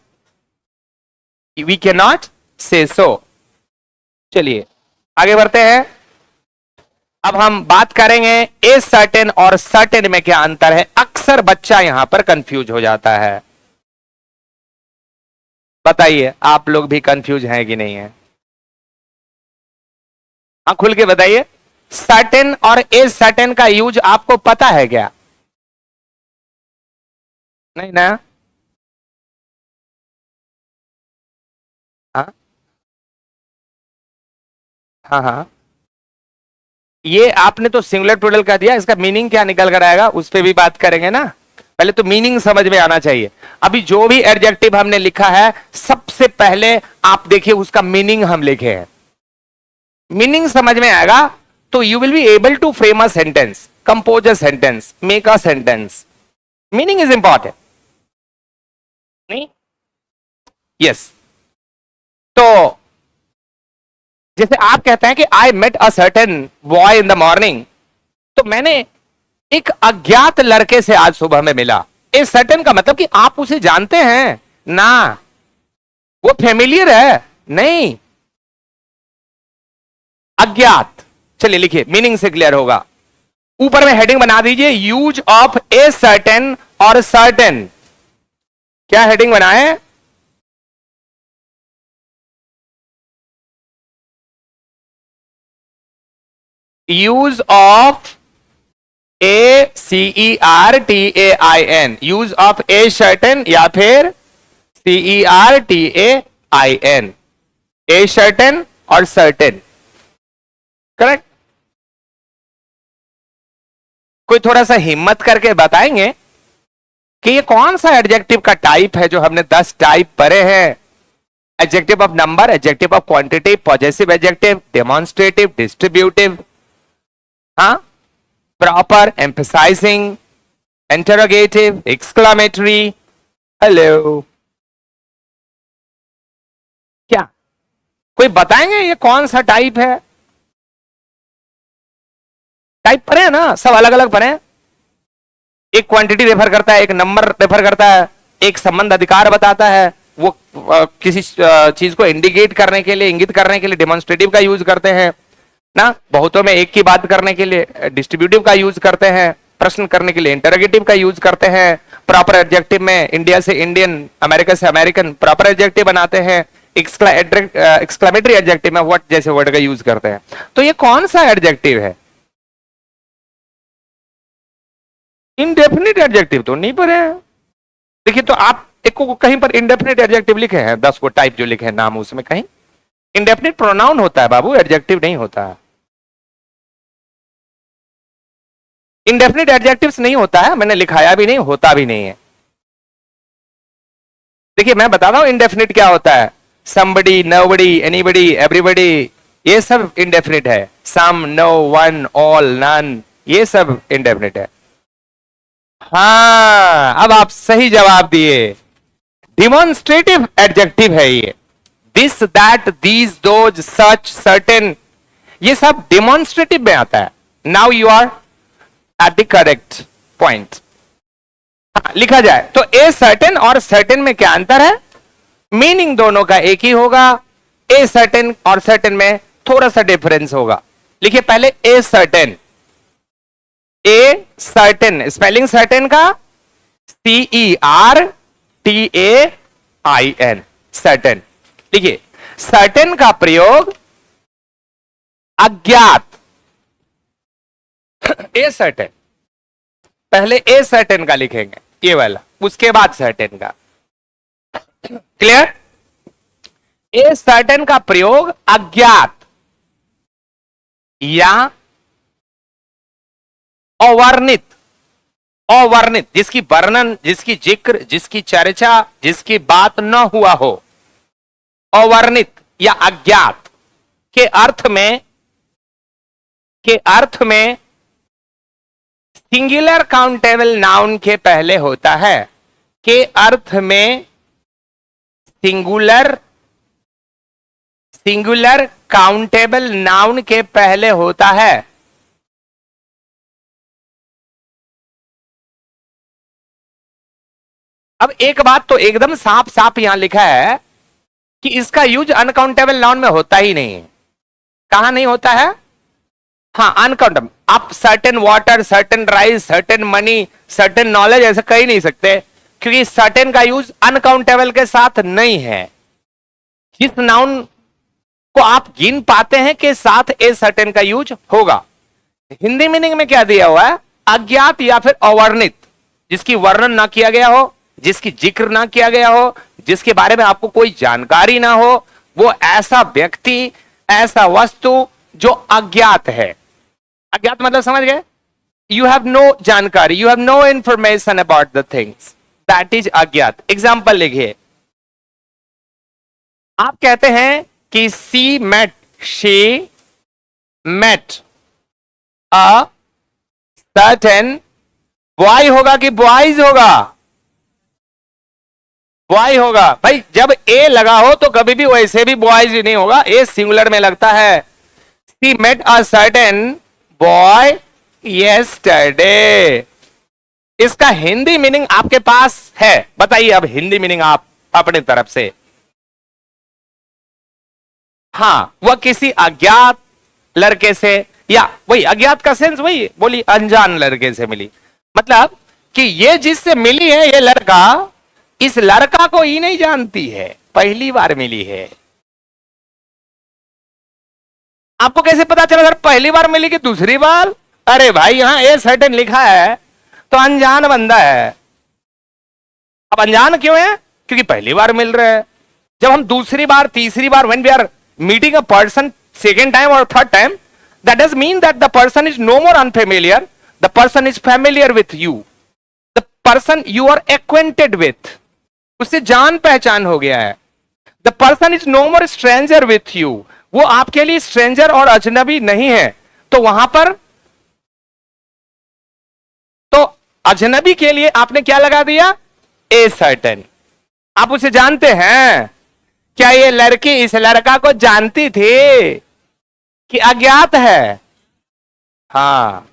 वी कैन नॉट से सो। चलिए आगे बढ़ते हैं। अब हम बात करेंगे ए सर्टेन और सर्टेन में क्या अंतर है। अक्सर बच्चा यहां पर कंफ्यूज हो जाता है। बताइए आप लोग भी कंफ्यूज हैं कि नहीं है? हाँ खुल के बताइए, सर्टेन और ए सर्टेन का यूज आपको पता है क्या? नहीं ना? हाँ हाँ हाँ, ये आपने तो सिंगुलर प्लूरल कह दिया, इसका मीनिंग क्या निकल कर आएगा उस पर भी बात करेंगे ना। पहले तो मीनिंग समझ में आना चाहिए। अभी जो भी एडजेक्टिव हमने लिखा है सबसे पहले आप देखिए उसका मीनिंग हम लिखे हैं। मीनिंग समझ में आएगा तो you will be able to frame a sentence, compose a sentence, make a sentence. Meaning is important नहीं? यस। तो जैसे आप कहते हैं कि I met a certain boy in the morning, तो मैंने एक अज्ञात लड़के से आज सुबह में मिला। ए सर्टेन का मतलब कि आप उसे जानते हैं ना, वो फेमिलियर है नहीं, अज्ञात। चलिए लिखिए, मीनिंग से क्लियर होगा। ऊपर में हेडिंग बना दीजिए, यूज ऑफ ए सर्टेन और सर्टेन। क्या हेडिंग बनाए? Use of A CERTAIN, use of a certain या फिर CERTAIN, ए सर्टेन और सर्टेन। करेक्ट? कोई थोड़ा सा हिम्मत करके बताएंगे कि ये कौन सा एडजेक्टिव का टाइप है जो हमने 10 टाइप पढ़े हैं? Adjective of number, adjective of quantity, possessive adjective, demonstrative, distributive, हाँ, proper, emphasising, interrogative, exclamatory. Hello, क्या कोई बताएंगे ये कौन सा टाइप है? टाइप पढ़े हैं ना, सब अलग अलग पढ़े हैं। एक क्वांटिटी रेफर करता है, एक नंबर रेफर करता है, एक संबंध अधिकार बताता है, वो किसी चीज को इंडिकेट करने के लिए, इंगित करने के लिए डेमोन्स्ट्रेटिव का यूज करते हैं ना, बहुतों में एक की बात करने के लिए डिस्ट्रीब्यूटिव का यूज करते हैं, प्रश्न करने के लिए इंटरोगेटिव का यूज करते हैं, प्रॉपर एडजेक्टिव में इंडिया से इंडियन, अमेरिका से अमेरिकन प्रॉपर एडजेक्टिव बनाते हैं, एक्सक्लेमेटरी एडजेक्टिव में व्हाट जैसे वर्ड का यूज करते हैं। तो ये कौन सा एडजेक्टिव है? इंडेफिनिट एडजेक्टिव तो नहीं पढ़े हैं। देखिए, तो आप एक को कहीं पर इंडेफिनिट एडजेक्टिव लिखे हैं, 10 को टाइप जो लिखे हैं नाम, उसमें कहीं इंडेफिनिट प्रोनाउन होता है बाबू, एडजेक्टिव नहीं होता है। इंडेफिनिट एडजेक्टिव्स नहीं होता है, मैंने लिखाया भी नहीं, होता भी नहीं है। देखिए मैं बता रहा हूं इंडेफिनिट क्या होता है। समबडी, नोबडी, एनीबडी, एवरीबडी, ये सब इंडेफिनिट है। सम, नो, वन, ऑल, नन, ये सब इंडेफिनिट है। हाँ, अब आप सही जवाब दिए। डिमॉन्स्ट्रेटिव एडजेक्टिव है ये। This, that, these, those, such, certain, ये सब डिमॉन्स्ट्रेटिव में आता है। Now you are at the correct point. लिखा जाए तो ए सर्टेन और सर्टेन में क्या अंतर है? मीनिंग दोनों का एक ही होगा, ए सर्टेन और सर्टेन में थोड़ा सा डिफरेंस होगा। लिखिए पहले a certain. A certain, spelling certain का CERTAIN, सर्टेन। देखिए सर्टेन का प्रयोग अज्ञात, ए सर्टेन, पहले ए सर्टेन का लिखेंगे ये वाला, उसके बाद सर्टेन का। क्लियर? ए सर्टेन का प्रयोग अज्ञात या अवर्णित, अवर्णित, जिसकी वर्णन, जिसकी जिक्र, जिसकी चर्चा, जिसकी बात न हुआ हो, अवर्णित या अज्ञात के अर्थ में सिंगुलर काउंटेबल नाउन के पहले होता है। के अर्थ में सिंगुलर काउंटेबल नाउन के पहले होता है। अब एक बात तो एकदम साफ साफ यहां लिखा है कि इसका यूज अनकाउंटेबल नाउन में होता ही नहीं है। कहां नहीं होता है? हाँ, अनकाउंटेबल। आप certain water, certain rice, certain money, certain knowledge ऐसे कह ही नहीं सकते, क्योंकि सर्टेन का यूज अनकाउंटेबल के साथ नहीं है। जिस नाउन को आप गिन पाते हैं के साथ ए सर्टेन का यूज होगा। हिंदी मीनिंग में क्या दिया हुआ है? अज्ञात या फिर अवर्णित, जिसकी वर्णन ना किया गया हो, जिसकी जिक्र ना किया गया हो, जिसके बारे में आपको कोई जानकारी ना हो, वो ऐसा व्यक्ति, ऐसा वस्तु जो अज्ञात है। अज्ञात मतलब समझ गए, यू हैव नो जानकारी, you have no information about the things, that is अज्ञात। एग्जाम्पल लिखिए, आप कहते हैं कि she met, she met a certain boy, होगा कि बॉयज होगा? बॉय होगा। भाई जब ए लगा हो तो कभी भी वैसे भी बॉयज नहीं होगा, ए सिंगुलर में लगता है। She met a certain boy yesterday, इसका हिंदी मीनिंग आपके पास है, बताइए अब हिंदी मीनिंग आप अपनी तरफ से। हाँ, वह किसी अज्ञात लड़के से, या वही अज्ञात का सेंस वही बोली, अनजान लड़के से मिली। मतलब कि ये जिससे मिली है ये लड़का, इस लड़का को ही नहीं जानती है, पहली बार मिली है। आपको कैसे पता चला सर पहली बार मिली कि दूसरी बार? अरे भाई यहां ए सर्टेन लिखा है तो अनजान बंदा है। अब अनजान क्यों है? क्योंकि पहली बार मिल रहे हैं। जब हम दूसरी बार, तीसरी बार, when we are meeting a person second time और third time, that does mean that the person is no more unfamiliar, the person is familiar with you, the person you are acquainted with, उससे जान पहचान हो गया है। The person is no more stranger with you, वो आपके लिए stranger और अजनबी नहीं है। तो वहां पर तो अजनबी के लिए आपने क्या लगा दिया? A certain. आप उसे जानते हैं? क्या ये लड़की इस लड़का को जानती थी कि अज्ञात है? हाँ,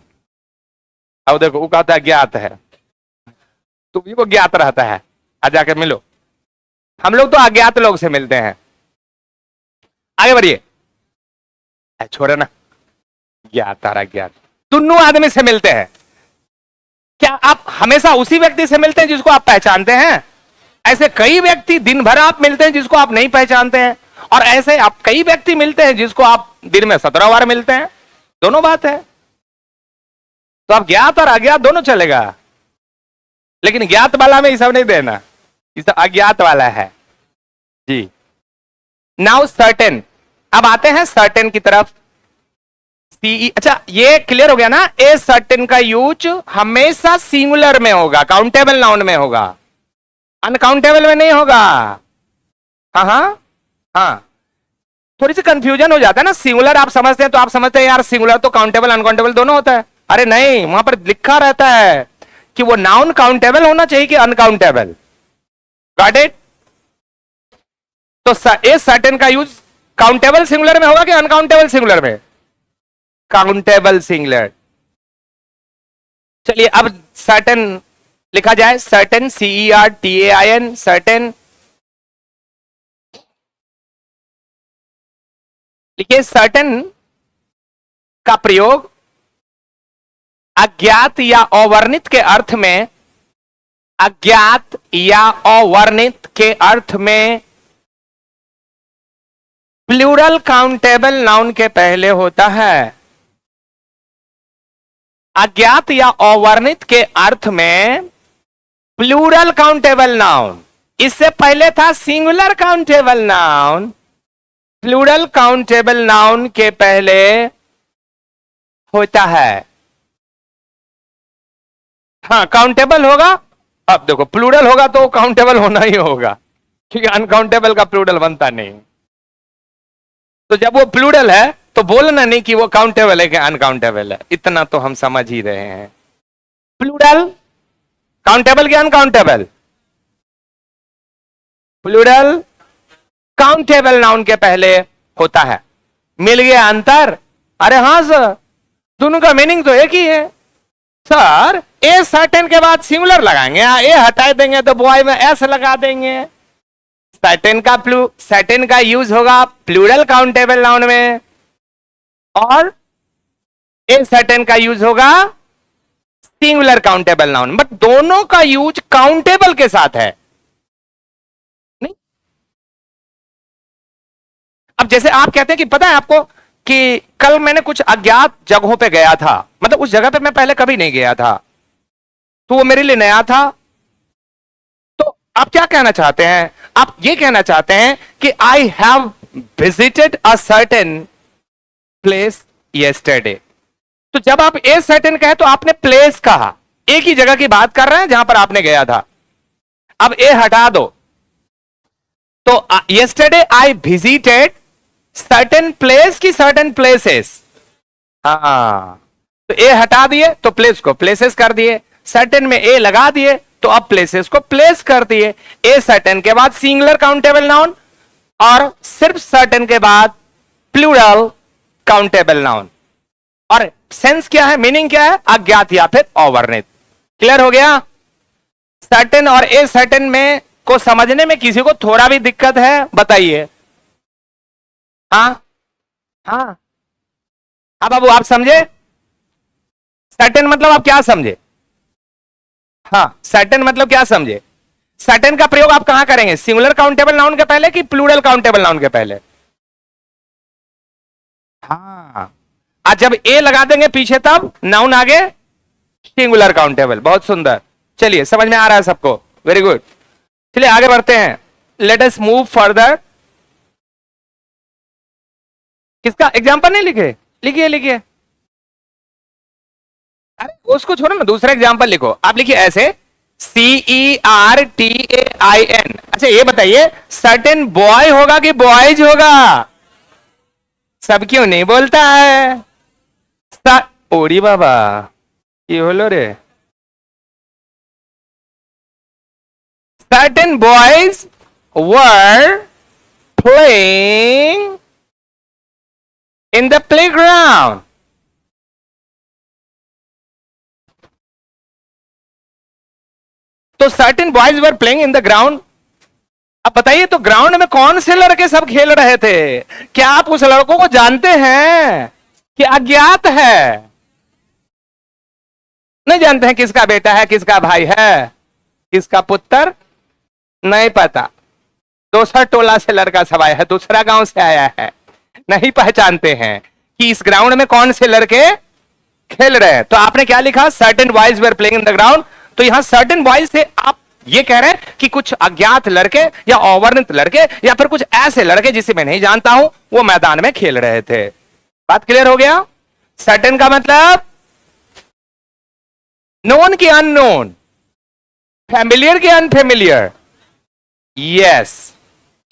अब देखो वो कहता है ज्ञात है, तो भी वो ज्ञात रहता है। आ जाकर मिलो, हम लोग तो अज्ञात लोग से मिलते हैं। आगे बढ़िए, छोड़ो ना, ज्ञात और अज्ञात दोनों आदमी से मिलते हैं। क्या आप हमेशा उसी व्यक्ति से मिलते हैं जिसको आप पहचानते हैं? ऐसे कई व्यक्ति दिन भर आप मिलते हैं जिसको आप नहीं पहचानते हैं, और ऐसे आप कई व्यक्ति मिलते हैं जिसको आप दिन में 17 बार मिलते हैं। दोनों बात है। तो आप ज्ञात और अज्ञात दोनों चलेगा, लेकिन ज्ञात वाला में ये सब नहीं देना, ये सब अज्ञात वाला है जी। नाउ सर्टेन, अब आते हैं सर्टेन की तरफ। सीई, अच्छा ये क्लियर हो गया ना, ए सर्टेन का यूज हमेशा सिंगुलर में होगा, काउंटेबल नाउन में होगा, अनकाउंटेबल में नहीं होगा। हाँ हाँ हाँ, थोड़ी सी कंफ्यूजन हो जाता है ना, सिंगुलर आप समझते हैं तो आप समझते हैं यार सिंगुलर तो काउंटेबल अनकाउंटेबल दोनों होता है। अरे नहीं, वहां पर लिखा रहता है कि वो नाउन काउंटेबल होना चाहिए कि अनकाउंटेबल। Got it? तो ए सर्टेन का यूज काउंटेबल सिंगुलर में होगा कि अनकाउंटेबल सिंगुलर में? Countable singular. चलिए अब सर्टेन लिखा जाए, सर्टेन, CERTAIN, सर्टेन लिखिए। सर्टेन का प्रयोग अज्ञात या अवर्णित के अर्थ में, अज्ञात या अवर्णित के अर्थ में प्लूरल काउंटेबल नाउन के पहले होता है। अज्ञात या अवर्णित के अर्थ में प्लूरल काउंटेबल नाउन, इससे पहले था singular countable noun. Plural countable noun के पहले होता है, हाँ काउंटेबल होगा। अब देखो प्लूरल होगा तो काउंटेबल होना ही होगा, क्योंकि अनकाउंटेबल का प्लूरल बनता नहीं। तो जब वो प्लूरल है तो बोलना नहीं कि वो काउंटेबल है कि अनकाउंटेबल है, इतना तो हम समझ ही रहे हैं। प्लूरल काउंटेबल कि अनकाउंटेबल? प्लूरल काउंटेबल नाउन के पहले होता है। मिल गया अंतर? अरे हाँ सर, दोनों का मीनिंग तो एक ही है। सर ए सर्टेन के बाद सिंगुलर लगाएंगे, ए हटा देंगे तो बॉय में एस लगा देंगे। सर्टेन का यूज होगा प्लूरल काउंटेबल नाउन में, और ए सर्टेन का यूज होगा सिंगुलर काउंटेबल नाउन, बट दोनों का यूज काउंटेबल के साथ है। नहीं, अब जैसे आप कहते हैं कि पता है आपको कि कल मैंने कुछ अज्ञात जगहों पे गया था, मतलब उस जगह पे मैं पहले कभी नहीं गया था, तो वो मेरे लिए नया था। तो आप क्या कहना चाहते हैं? आप ये कहना चाहते हैं कि I have visited a certain place yesterday. तो जब आप ए सर्टेन कहे तो आपने प्लेस कहा, एक ही जगह की बात कर रहे हैं जहां पर आपने गया था। अब ए हटा दो, तो yesterday I visited certain place की सर्टेन प्लेसेस। हाँ, तो ए हटा दिए तो प्लेस को प्लेसेस कर दिए, सर्टेन में ए लगा दिए तो अब प्लेसेस को प्लेस कर दिए। ए सर्टेन के बाद सिंगुलर काउंटेबल नाउन, और सिर्फ सर्टेन के बाद प्लूरल काउंटेबल नाउन। और सेंस क्या है, मीनिंग क्या है, अज्ञात या फिर अवर्णित। क्लियर हो गया? सर्टेन और ए सर्टेन में को समझने में किसी को थोड़ा भी दिक्कत है बताइए? हाँ हाँ हाँ बाबू, आप समझे? सर्टेन मतलब आप क्या समझे? हाँ, सर्टेन मतलब क्या समझे? सर्टेन का प्रयोग आप कहां करेंगे, सिंगुलर काउंटेबल नाउन के पहले कि प्लूरल काउंटेबल नाउन के पहले? हाँ, आज जब ए लगा देंगे पीछे तब नाउन आगे सिंगुलर काउंटेबल। बहुत सुंदर, चलिए समझ में आ रहा है सबको, वेरी गुड। चलिए आगे बढ़ते हैं, लेट अस मूव फर्दर। किसका एग्जांपल नहीं लिखे? लिखिए लिखिए। अरे उसको छोड़ो ना, दूसरा एग्जांपल लिखो। आप लिखिए ऐसे, CERTAIN। अच्छा ये बताइए, सर्टेन बॉय होगा कि बॉयज होगा? सब क्यों नहीं बोलता है? ओरी बाबा, ये बोलो रे। Certain boys were playing in the playground. तो certain boys were playing in the ground. अब बताइए, तो ग्राउंड में कौन से लड़के सब खेल रहे थे? क्या आप उस लड़कों को जानते हैं कि अज्ञात है? नहीं जानते हैं किसका बेटा है, किसका भाई है, किसका पुत्र? नहीं पता। दूसरा टोला से लड़का सब आया है, दूसरा गांव से आया है, नहीं पहचानते हैं कि इस ग्राउंड में कौन से लड़के खेल रहे हैं। तो आपने क्या लिखा, certain boys were playing in the ground. तो यहां सर्टेन बॉयज से आप ये कह रहे हैं कि कुछ अज्ञात लड़के या अवर्णित लड़के या फिर कुछ ऐसे लड़के जिसे मैं नहीं जानता हूं, वो मैदान में खेल रहे थे। बात क्लियर हो गया? सर्टेन का मतलब नोन की अननोन, फैमिलियर की अनफेमिलियर। यस,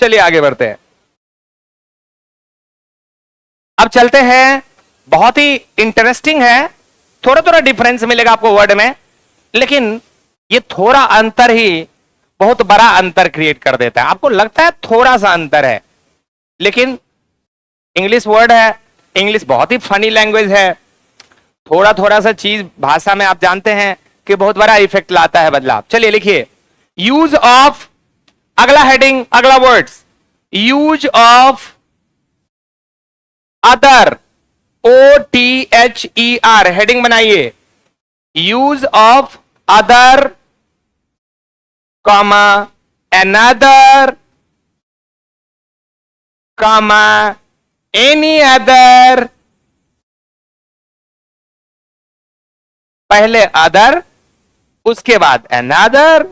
चलिए आगे बढ़ते हैं। अब चलते हैं, बहुत ही इंटरेस्टिंग है, थोड़ा थोड़ा डिफरेंस मिलेगा आपको वर्ड में, लेकिन ये थोड़ा अंतर ही बहुत बड़ा अंतर क्रिएट कर देता है। आपको लगता है थोड़ा सा अंतर है, लेकिन इंग्लिश वर्ड है, इंग्लिश बहुत ही फनी लैंग्वेज है। थोड़ा थोड़ा सा चीज भाषा में आप जानते हैं कि बहुत बड़ा इफेक्ट लाता है बदलाव। चलिए लिखिए, यूज ऑफ, अगला हेडिंग, अगला words, use of other, OTHER, heading बनाइए। Use of other, comma another, comma any other. पहले अदर, उसके बाद अनदर,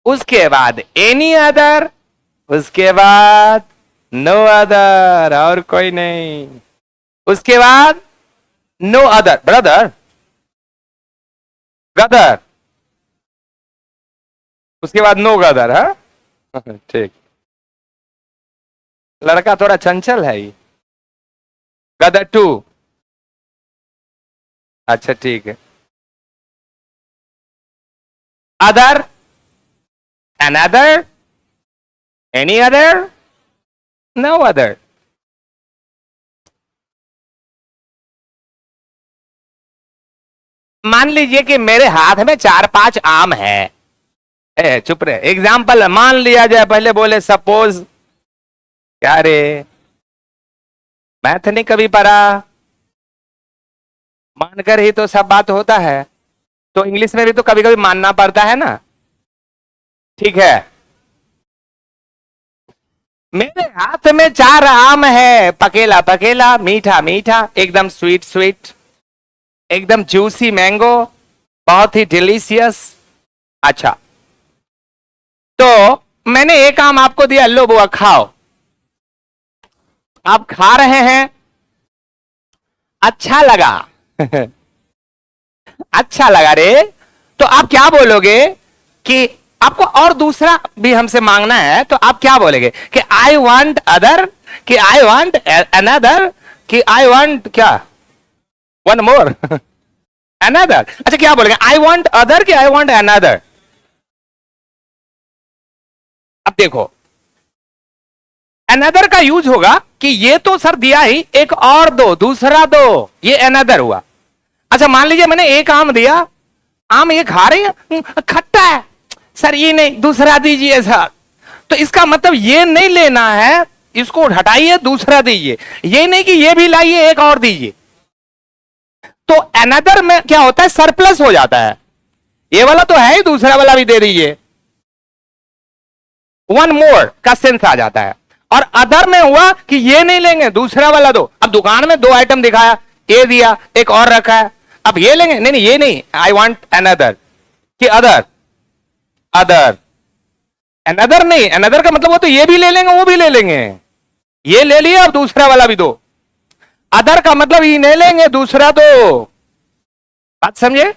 उसके बाद एनी अदर, उसके बाद नो अदर, और कोई नहीं, उसके बाद नो अदर, ब्रदर, गदर, उसके बाद नो गदर। हाँ ठीक, लड़का थोड़ा चंचल है ये। गदर टू, अच्छा ठीक है। Other, another, any other, no other. मान लीजिए कि मेरे हाथ में 4-5 आम है। चुप रहे, एग्जाम्पल मान लिया जाए, पहले बोले सपोज। क्या रे, मैथ नहीं कभी पढ़ा, मानकर ही तो सब बात होता है, तो इंग्लिश में भी तो कभी कभी मानना पड़ता है ना। ठीक है, मेरे हाथ में 4 आम है, पकेला पकेला, मीठा मीठा, एकदम स्वीट स्वीट, एकदम जूसी मैंगो, बहुत ही डिलीशियस। अच्छा, तो मैंने एक आम आपको दिया, लो बुआ खाओ। आप खा रहे हैं, अच्छा लगा, अच्छा लगा रे। तो आप क्या बोलोगे कि आपको और दूसरा भी हमसे मांगना है, तो आप क्या बोलेंगे कि आई वांट अदर, कि आई वांट अनदर, कि आई वांट क्या, वन मोर, अनदर। अच्छा क्या बोलेंगे, आई वांट अदर कि आई वांट अनदर? अब देखो, अनदर का यूज होगा कि ये तो सर दिया ही, एक और दो, दूसरा दो, ये अनदर हुआ। अच्छा मान लीजिए मैंने एक आम दिया, आम ये खा रही है, खट्टा है सर, ये नहीं, दूसरा दीजिए सर। तो इसका मतलब ये नहीं लेना है, इसको हटाइए, दूसरा दीजिए। ये नहीं कि ये भी लाइए, एक और दीजिए। तो अनदर में क्या होता है, सरप्लस हो जाता है। ये वाला तो है ही, दूसरा वाला भी दे दीजिए, वन मोर का सेंस आ जाता है। और अदर में हुआ कि ये नहीं लेंगे, दूसरा वाला दो। अब दुकान में दो आइटम दिखाया, ये दिया, एक और रखा है, अब ये लेंगे, नहीं नहीं ये नहीं, आई वांट अनदर, कि अदर, अदर, अनदर नहीं, अनदर का मतलब वो तो ये भी ले लेंगे, वो भी ले लेंगे, ये ले लिया, अब दूसरा वाला भी दो। अदर का मतलब ये नहीं लेंगे, दूसरा दो। बात समझे?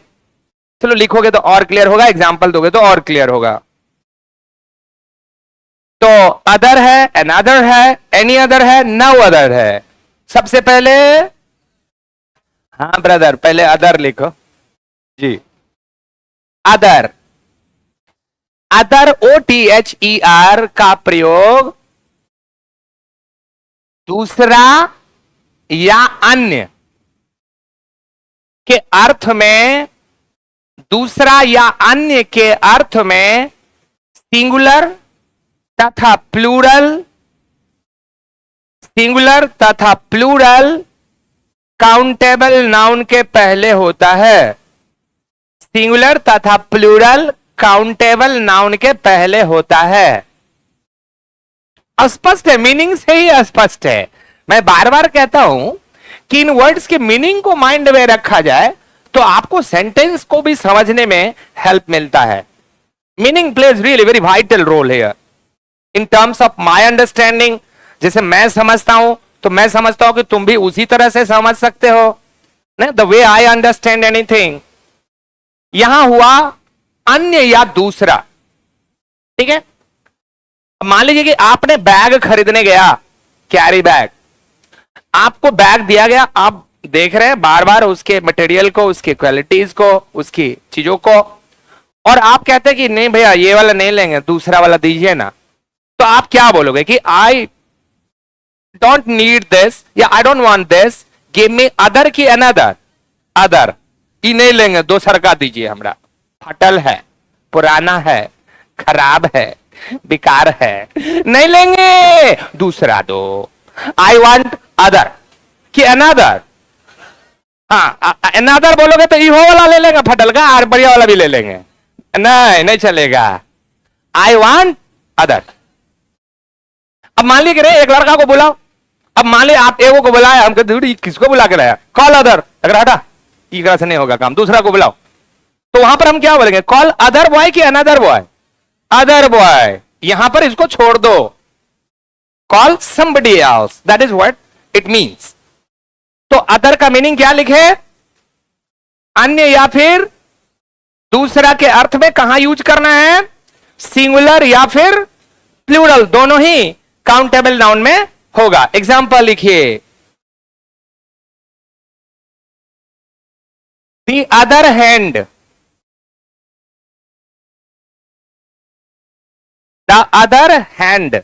चलो लिखोगे तो और क्लियर होगा, एग्जाम्पल दोगे तो और क्लियर होगा। तो अदर है, अनदर है, एनी अदर है, नो अदर है। सबसे पहले, हाँ ब्रदर, पहले अदर लिखो जी। अदर, अदर OTHER का प्रयोग दूसरा या अन्य के अर्थ में, दूसरा या अन्य के अर्थ में सिंगुलर तथा प्लूरल, सिंगुलर तथा प्लूरल काउंटेबल नाउन के पहले होता है। सिंगुलर तथा प्लूरल काउंटेबल नाउन के पहले होता है। अस्पष्ट है, मीनिंग से ही स्पष्ट है। मैं बार बार कहता हूं कि इन वर्ड्स के मीनिंग को माइंड में रखा जाए तो आपको सेंटेंस को भी समझने में हेल्प मिलता है। Meaning plays really very vital role here in terms of my understanding. जैसे मैं समझता हूं तो मैं समझता हूं कि तुम भी उसी तरह से समझ सकते हो ना, the way I understand anything. यहां हुआ अन्य या दूसरा, ठीक है। मान लीजिए कि आपने बैग खरीदने गया, कैरी बैग, आपको बैग दिया गया, आप देख रहे हैं बार बार उसके मटेरियल को, उसकी क्वालिटीज को, उसकी चीजों को, और आप कहते हैं कि नहीं भैया ये वाला नहीं लेंगे, दूसरा वाला दीजिए ना। तो आप क्या बोलोगे कि आई डोंट नीड दिस, या I don't want this, give me other की अनदर। अदर ये नहीं लेंगे, दूसरा का दीजिए, हमरा फटल है, पुराना है, खराब है, बेकार है, नहीं लेंगे, दूसरा दो। आई वांट अदर कि अनदर। हाँ अनदर बोलोगे तो इहो वाला ले लेंगे फटल का, और बढ़िया वाला भी ले लेंगे, नहीं नहीं चलेगा। I want other. अब मान लीजिए एक लड़का को बुलाओ, अब मान लीजिए आप एगो को बुलाया, हम कहते किसको बुला के लाया, कॉल अदर, अगर हटा एक से नहीं होगा काम, दूसरा को बुलाओ। तो वहां पर हम क्या बोलेंगे, कॉल अदर बॉय कि अनदर बॉय? Other boy. यहां पर इसको छोड़ दो, call somebody else, that is what it means। तो अदर का मीनिंग क्या लिखे, अन्य या फिर दूसरा के अर्थ में कहां यूज करना है, सिंगुलर या फिर प्लूरल, दोनों ही काउंटेबल नाउन में होगा। एग्जाम्पल लिखिए, the other hand, the other hand,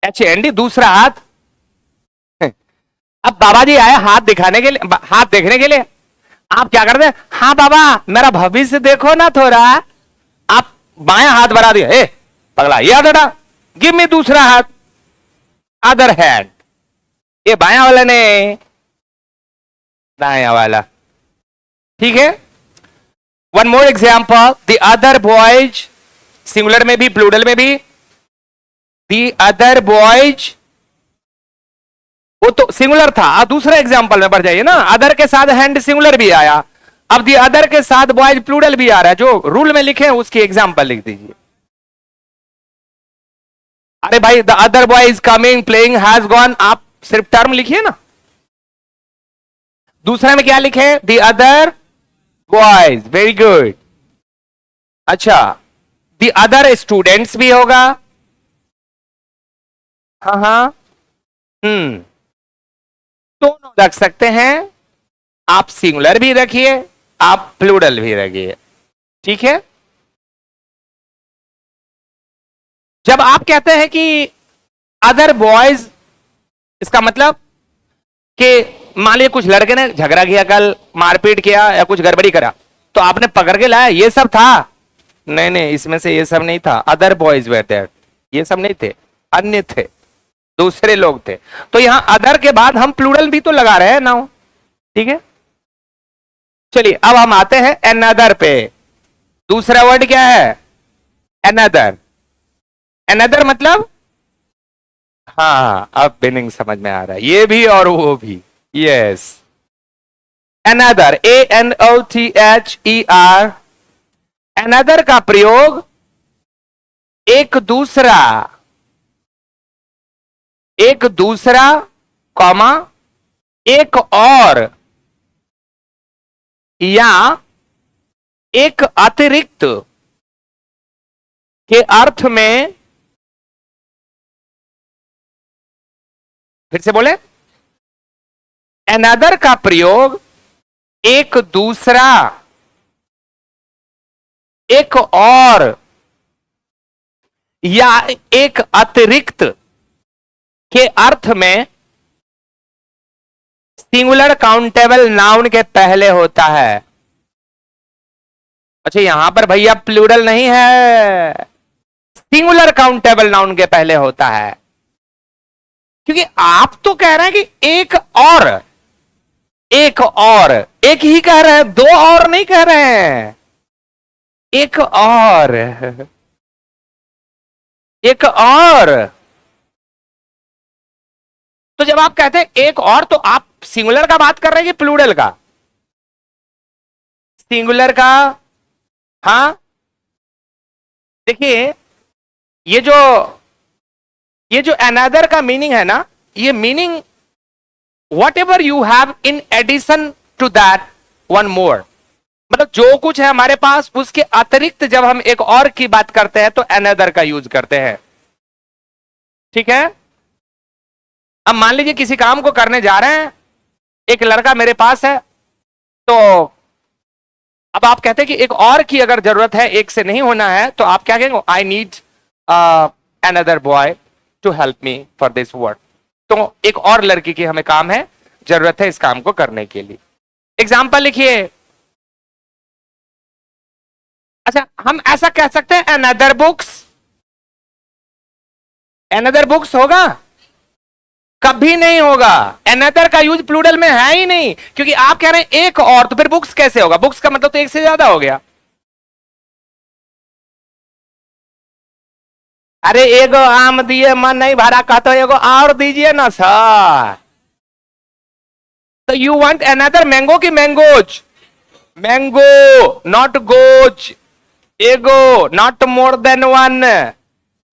HAND, दूसरा हाथ। अब बाबा जी आए हाथ दिखाने के लिए, हाथ देखने के लिए, आप क्या करते हैं, हाँ बाबा मेरा भविष्य देखो ना थोड़ा, आप बायां हाथ बढ़ा दिया, ए पगला ये बेटा गिव मी दूसरा हाथ, अदर हैंड। ये बायां वाला ने, दायां वाला, ठीक है। One more example, the other boys, singular में भी प्लूरल में भी, द अदर बॉयज, वो तो सिंगुलर था। अब दूसरा एग्जांपल में बढ़ जाइए ना, अदर के साथ हैंड सिंगुलर भी आया, अब दी अदर के साथ बॉयज प्लूरल भी आ रहा है, जो रूल में लिखे हैं उसकी एग्जांपल लिख दीजिए। अरे भाई the other boy is coming, playing, has gone, आप सिर्फ टर्म लिखिए ना। दूसरे में क्या लिखे? The other boys, very good. अच्छा, द अदर स्टूडेंट्स भी होगा। हाँ हाँ। हम्म, दोनों रख सकते हैं। आप सिंगुलर भी रखिए, आप प्लूरल भी रखिए, ठीक है। जब आप कहते हैं कि अदर बॉयज, इसका मतलब कि मान लीजिए कुछ लड़के ने झगड़ा किया, कल मारपीट किया या कुछ गड़बड़ी करा, तो आपने पकड़ के लाया, ये सब था? नहीं नहीं, इसमें से ये सब नहीं था। अदर बॉयज वेयर देयर, ये सब नहीं थे, अन्य थे, दूसरे लोग थे। तो यहां अदर के बाद हम प्लूरल भी तो लगा रहे हैं ना, ठीक है। चलिए अब हम आते हैं अनदर पे। दूसरा वर्ड क्या है? अनदर। अनदर मतलब, हाँ अब मीनिंग समझ में आ रहा है, ये भी और वो भी। Yes, another, ANOTHER। अनदर का प्रयोग एक दूसरा, एक दूसरा, कॉमा, एक और, या एक अतिरिक्त के अर्थ में। फिर से बोले, अनदर का प्रयोग एक दूसरा, एक और, या एक अतिरिक्त के अर्थ में सिंगुलर काउंटेबल नाउन के पहले होता है। अच्छा, यहां पर भैया प्लूरल नहीं है, सिंगुलर काउंटेबल नाउन के पहले होता है। क्योंकि आप तो कह रहे हैं कि एक और, एक और, एक ही कह रहे हैं, दो और नहीं कह रहे हैं, एक और, एक और। तो जब आप कहते हैं एक और, तो आप सिंगुलर का बात कर रहे हैं कि प्लूरल का? सिंगुलर का। हाँ, देखिए, ये जो ये जो अनदर का मीनिंग है ना, ये meaning whatever you have in addition to that one more, मतलब जो कुछ है हमारे पास उसके अतिरिक्त जब हम एक और की बात करते हैं तो अनदर का यूज करते हैं, ठीक है। अब मान लीजिए किसी काम को करने जा रहे हैं, एक लड़का मेरे पास है, तो अब आप कहते हैं कि एक और की अगर जरूरत है, एक से नहीं होना है, तो आप क्या कहेंगे? I need another boy to help me for this work. तो एक और लड़की की हमें काम है, जरूरत है इस काम को करने के लिए। एग्जाम्पल लिखिए। अच्छा, हम ऐसा कह सकते हैं अनदर बुक्स, अनदर बुक्स होगा? कभी नहीं होगा। अनदर का यूज प्लूरल में है ही नहीं, क्योंकि आप कह रहे हैं एक और, तो फिर बुक्स कैसे होगा? बुक्स का मतलब तो एक से ज्यादा हो गया। अरे एगो आम दिए मन नहीं भरा, कहते एगो और दीजिए ना सर। तो यू वांट अनदर मैंगो की मैंगोज? Mango, not goes. एगो, not more than one.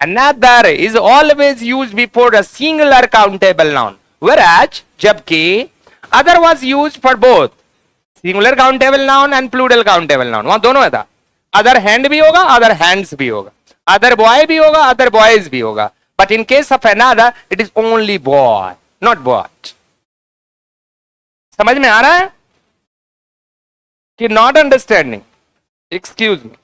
Another is always used before a singular countable noun, whereas जबकि other was used for both singular countable noun and plural countable noun, वहां दोनों है था। other hand भी होगा, other hands भी होगा, other boy भी होगा, other boys भी होगा, but in case of another it is only boy, not boy। समझ में आ रहा है कि not understanding? Excuse me।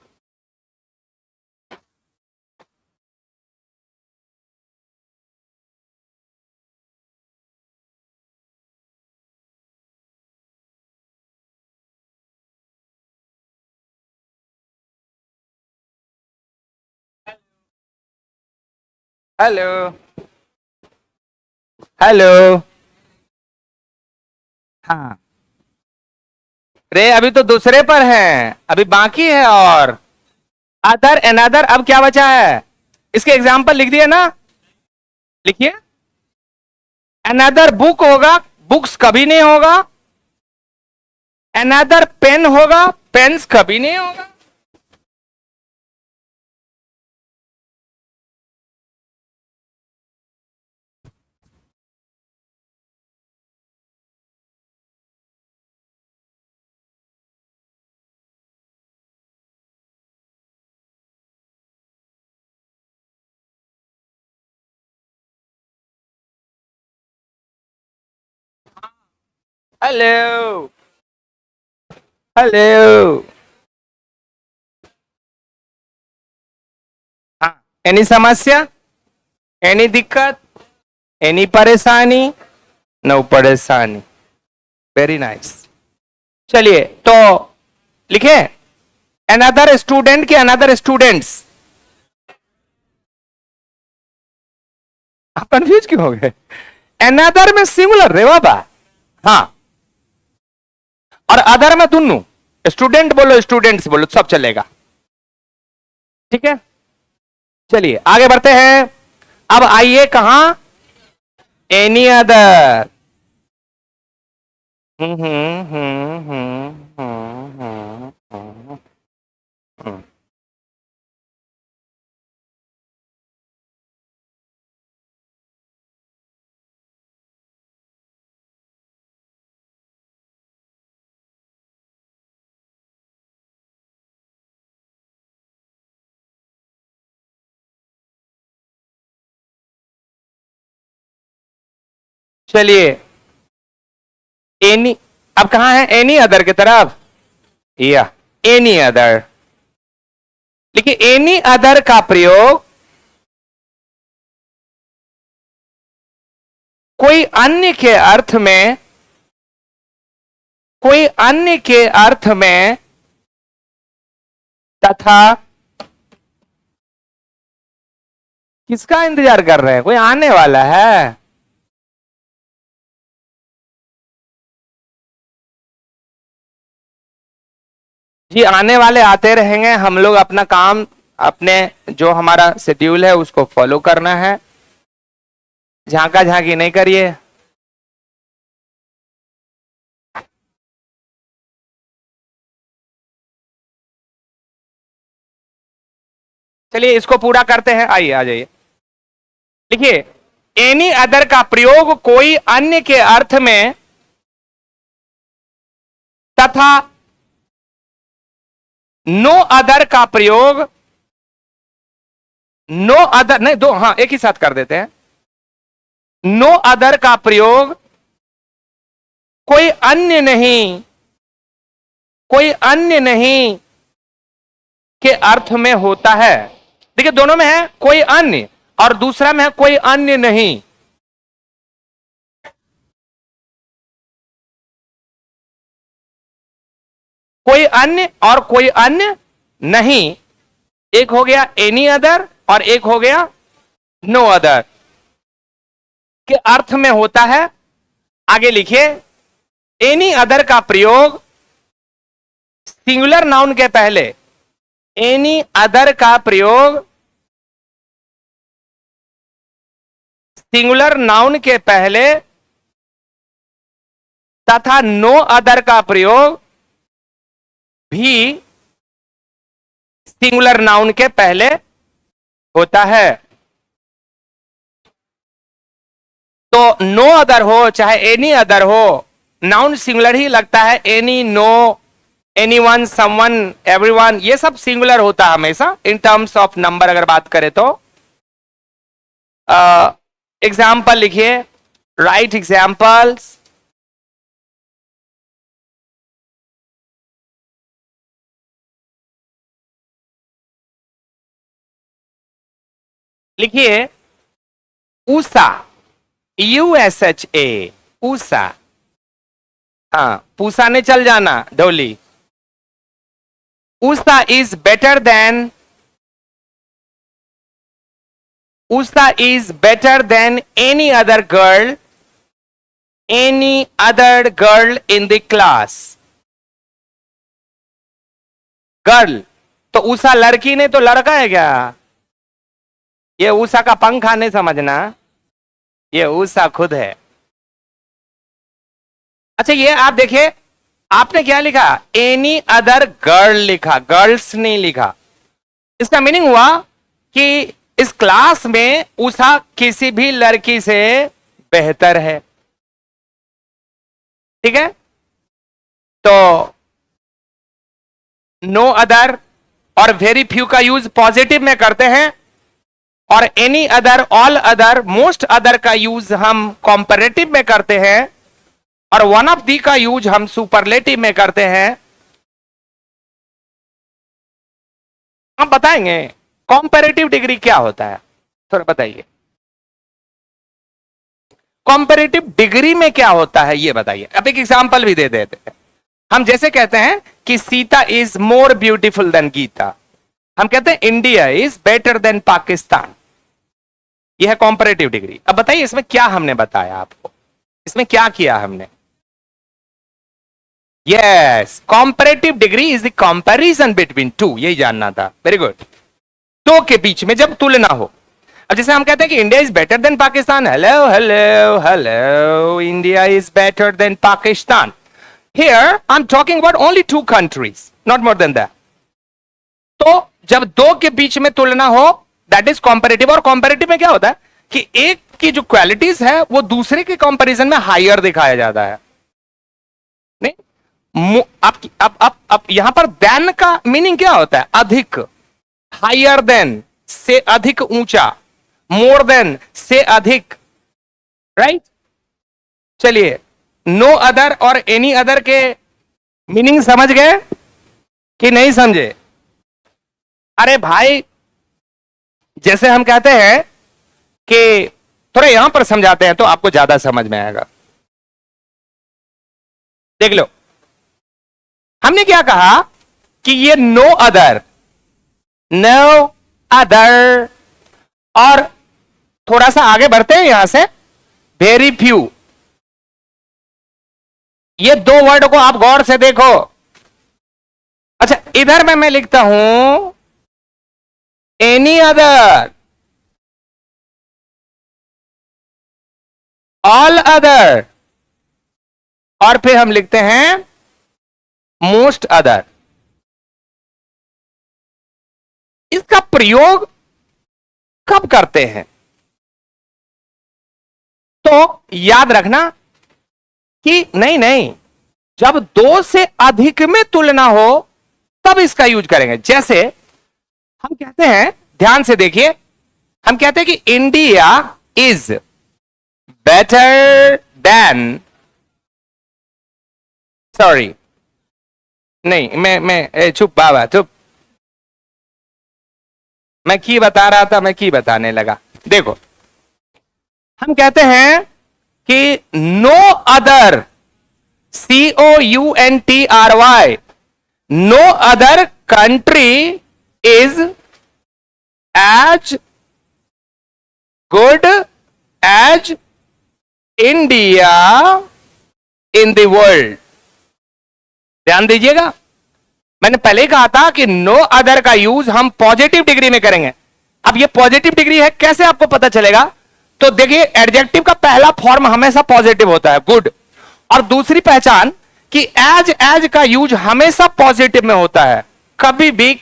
Hello, hello. हाँ, रे अभी तो दूसरे पर हैं, अभी बाकी है। और अदर, अनदर, अब क्या बचा है? इसके एग्जाम्पल लिख दिए ना, लिखिए। अनदर बुक होगा, बुक्स कभी नहीं होगा। अनदर पेन होगा, पेन्स कभी नहीं होगा। Hello hello. हाँ, एनी समस्या, एनी दिक्कत, एनी परेशानी? नो परेशानी। Very nice. चलिए तो लिखे अनदर स्टूडेंट के अनदर स्टूडेंट्स। आप कंफ्यूज क्यों हो गए? अनदर में सिंगुलर रे बाबा। हाँ, और अदर में दोनों। स्टूडेंट बोलो स्टूडेंट्स बोलो सब चलेगा। ठीक है, चलिए आगे बढ़ते हैं। अब आइए कहां, एनी अदर। हम्म हम्म हम्म हम्म हम्म हम्म हम्म। चलिए एनी, अब कहां है एनी अदर की तरफ, या एनी अदर। देखिए एनी अदर का प्रयोग कोई अन्य के अर्थ में, कोई अन्य के अर्थ में तथा, किसका इंतजार कर रहे हैं, कोई आने वाला है? जी आने वाले आते रहेंगे, हम लोग अपना काम, अपने जो हमारा शेड्यूल है उसको फॉलो करना है। झांका झांकी नहीं करिए। चलिए इसको पूरा करते हैं, आइए आ जाइए। देखिए एनी अदर का प्रयोग कोई अन्य के अर्थ में तथा नो अदर का प्रयोग, नो अदर नहीं, दो हाँ एक ही साथ कर देते हैं। नो अदर का प्रयोग कोई अन्य नहीं, कोई अन्य नहीं के अर्थ में होता है। देखिए दोनों में है कोई अन्य और दूसरा में है कोई अन्य नहीं। कोई अन्य और कोई अन्य नहीं, एक हो गया एनी अदर और एक हो गया नो अदर के अर्थ में होता है। आगे लिखिए एनी अदर का प्रयोग सिंगुलर नाउन के पहले, एनी अदर का प्रयोग सिंगुलर नाउन के पहले तथा नो अदर का प्रयोग भी सिंगुलर नाउन के पहले होता है। तो नो अदर हो चाहे एनी अदर हो, नाउन सिंगुलर ही लगता है। Any, no, any one, someone, everyone, ये सब सिंगुलर होता है हमेशा इन टर्म्स ऑफ नंबर अगर बात करें तो। एग्जाम्पल लिखिए, राइट एग्जाम्पल्स। लिखिए ऊषा, USHA, ऊषा। हाँ, पूसा ने चल जाना डोली। Usha is better then, Usha is better than any other girl, any other girl in the class. Girl तो ऊषा लड़की ने तो लड़का है क्या? ये ऊषा का पंखा नहीं समझना, ये ऊषा खुद है। अच्छा ये आप देखिए, आपने क्या लिखा, एनी अदर गर्ल लिखा, गर्ल्स नहीं लिखा। इसका मीनिंग हुआ कि इस क्लास में उषा किसी भी लड़की से बेहतर है। ठीक है, तो नो अदर और वेरी फ्यू का यूज पॉजिटिव में करते हैं, और any other, all other, most other का यूज हम कंपैरेटिव में करते हैं। और वन ऑफ दी का यूज हम सुपरलेटिव में करते हैं। हम बताएंगे कॉम्पेरेटिव डिग्री क्या होता है, थोड़ा बताइए। कॉम्पेरेटिव डिग्री में क्या होता है ये बताइए। अब एक एग्जांपल भी दे देते हैं। हम जैसे कहते हैं कि Sita is more beautiful than Gita, हम कहते हैं India is better than Pakistan. यह है कॉम्पेरेटिव डिग्री। अब बताइए इसमें क्या हमने बताया आपको, इसमें क्या किया हमने। Yes, comparative degree is the comparison between two, यही जानना था। Very good. दो के बीच में जब तुलना हो। अब जैसे हम कहते हैं कि India is better than Pakistan, hello hello hello, India is better than Pakistan. Here I am talking about only two countries, not more than that. तो जब दो के बीच में तुलना हो, दैट इज कॉम्पेरेटिव। और कॉम्पेरेटिव में क्या होता है कि एक की जो क्वालिटीज है वो दूसरे के कंपैरिजन में हायर दिखाया जाता है। नहीं, अब यहां पर देन का मीनिंग क्या होता है, अधिक, हायर देन से अधिक ऊंचा, मोर देन से अधिक, राइट। चलिए, नो अदर और एनी अदर के मीनिंग समझ गए कि नहीं समझे। अरे भाई, जैसे हम कहते हैं कि थोड़ा यहां पर समझाते हैं तो आपको ज्यादा समझ में आएगा। देख लो, हमने क्या कहा कि ये नो अदर, नो अदर, और थोड़ा सा आगे बढ़ते हैं यहां से, वेरी फ्यू। ये दो वर्ड को आप गौर से देखो। अच्छा, इधर में मैं लिखता हूं एनी अदर, ऑल अदर, और फिर हम लिखते हैं मोस्ट अदर। इसका प्रयोग कब करते हैं तो याद रखना कि नहीं नहीं, जब दो से अधिक में तुलना हो तब इसका यूज करेंगे। जैसे हम कहते हैं, ध्यान से देखिए, हम कहते हैं कि India is better then, sorry नहीं, मैं चुप बाबा चुप, मैं की बता रहा था, मैं की बताने लगा। देखो, हम कहते हैं कि no other, COUNTRY, no other country is as good as India in the world. ध्यान दीजिएगा, मैंने पहले कहा था कि नो अदर का यूज हम पॉजिटिव डिग्री में करेंगे। अब ये पॉजिटिव डिग्री है, कैसे आपको पता चलेगा, तो देखिए, एडजेक्टिव का पहला फॉर्म हमेशा पॉजिटिव होता है, गुड, और दूसरी पहचान कि एज का यूज हमेशा पॉजिटिव में होता है, कभी भी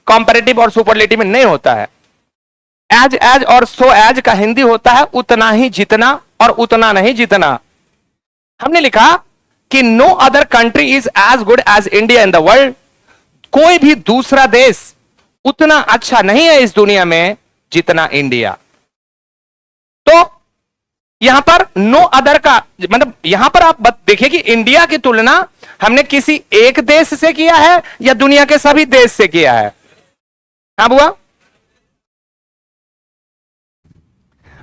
कंपैरेटिव और सुपरलेटिव में नहीं होता है। एज और सो एज का हिंदी होता है उतना ही जितना और उतना नहीं जितना। हमने लिखा कि no other country is as good as India in the world, कोई भी दूसरा देश उतना अच्छा नहीं है इस दुनिया में जितना इंडिया। तो यहां पर नो अदर का मतलब, यहां पर आप देखिए कि इंडिया की तुलना हमने किसी एक देश से किया है या दुनिया के सभी देश से किया है। हाँ बुआ,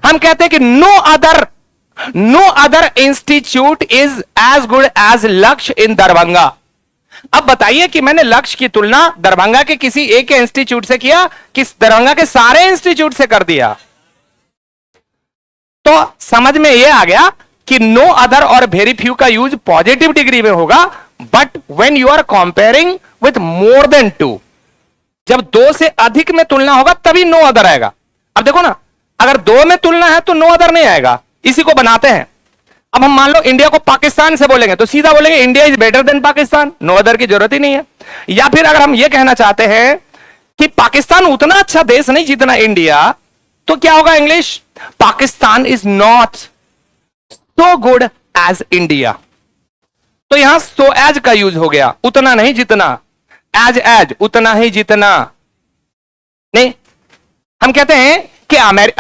हम कहते हैं कि no other institute is as good as Lakshya in Darbhanga. अब बताइए कि मैंने लक्ष्य की तुलना दरभंगा के किसी एक के इंस्टीट्यूट से किया कि दरभंगा के सारे इंस्टीट्यूट से कर दिया। तो समझ में यह आ गया कि नो अदर और वेरी फ्यू का यूज पॉजिटिव डिग्री में होगा, but when you are comparing with more than two, जब दो से अधिक में तुलना होगा तभी नो अदर आएगा। अब देखो ना, अगर दो में तुलना है तो नो अदर नहीं आएगा। इसी को बनाते हैं। अब हम मान लो इंडिया को पाकिस्तान से बोलेंगे तो सीधा बोलेंगे India is better than Pakistan, no other की जरूरत ही नहीं है। या फिर अगर हम यह कहना चाहते हैं कि पाकिस्तान उतना अच्छा देश नहीं जितना इंडिया, तो क्या होगा English, Pakistan is not so good as India. तो यहां सो एज का यूज हो गया, उतना नहीं जितना, एज उतना ही जितना नहीं। हम कहते हैं कि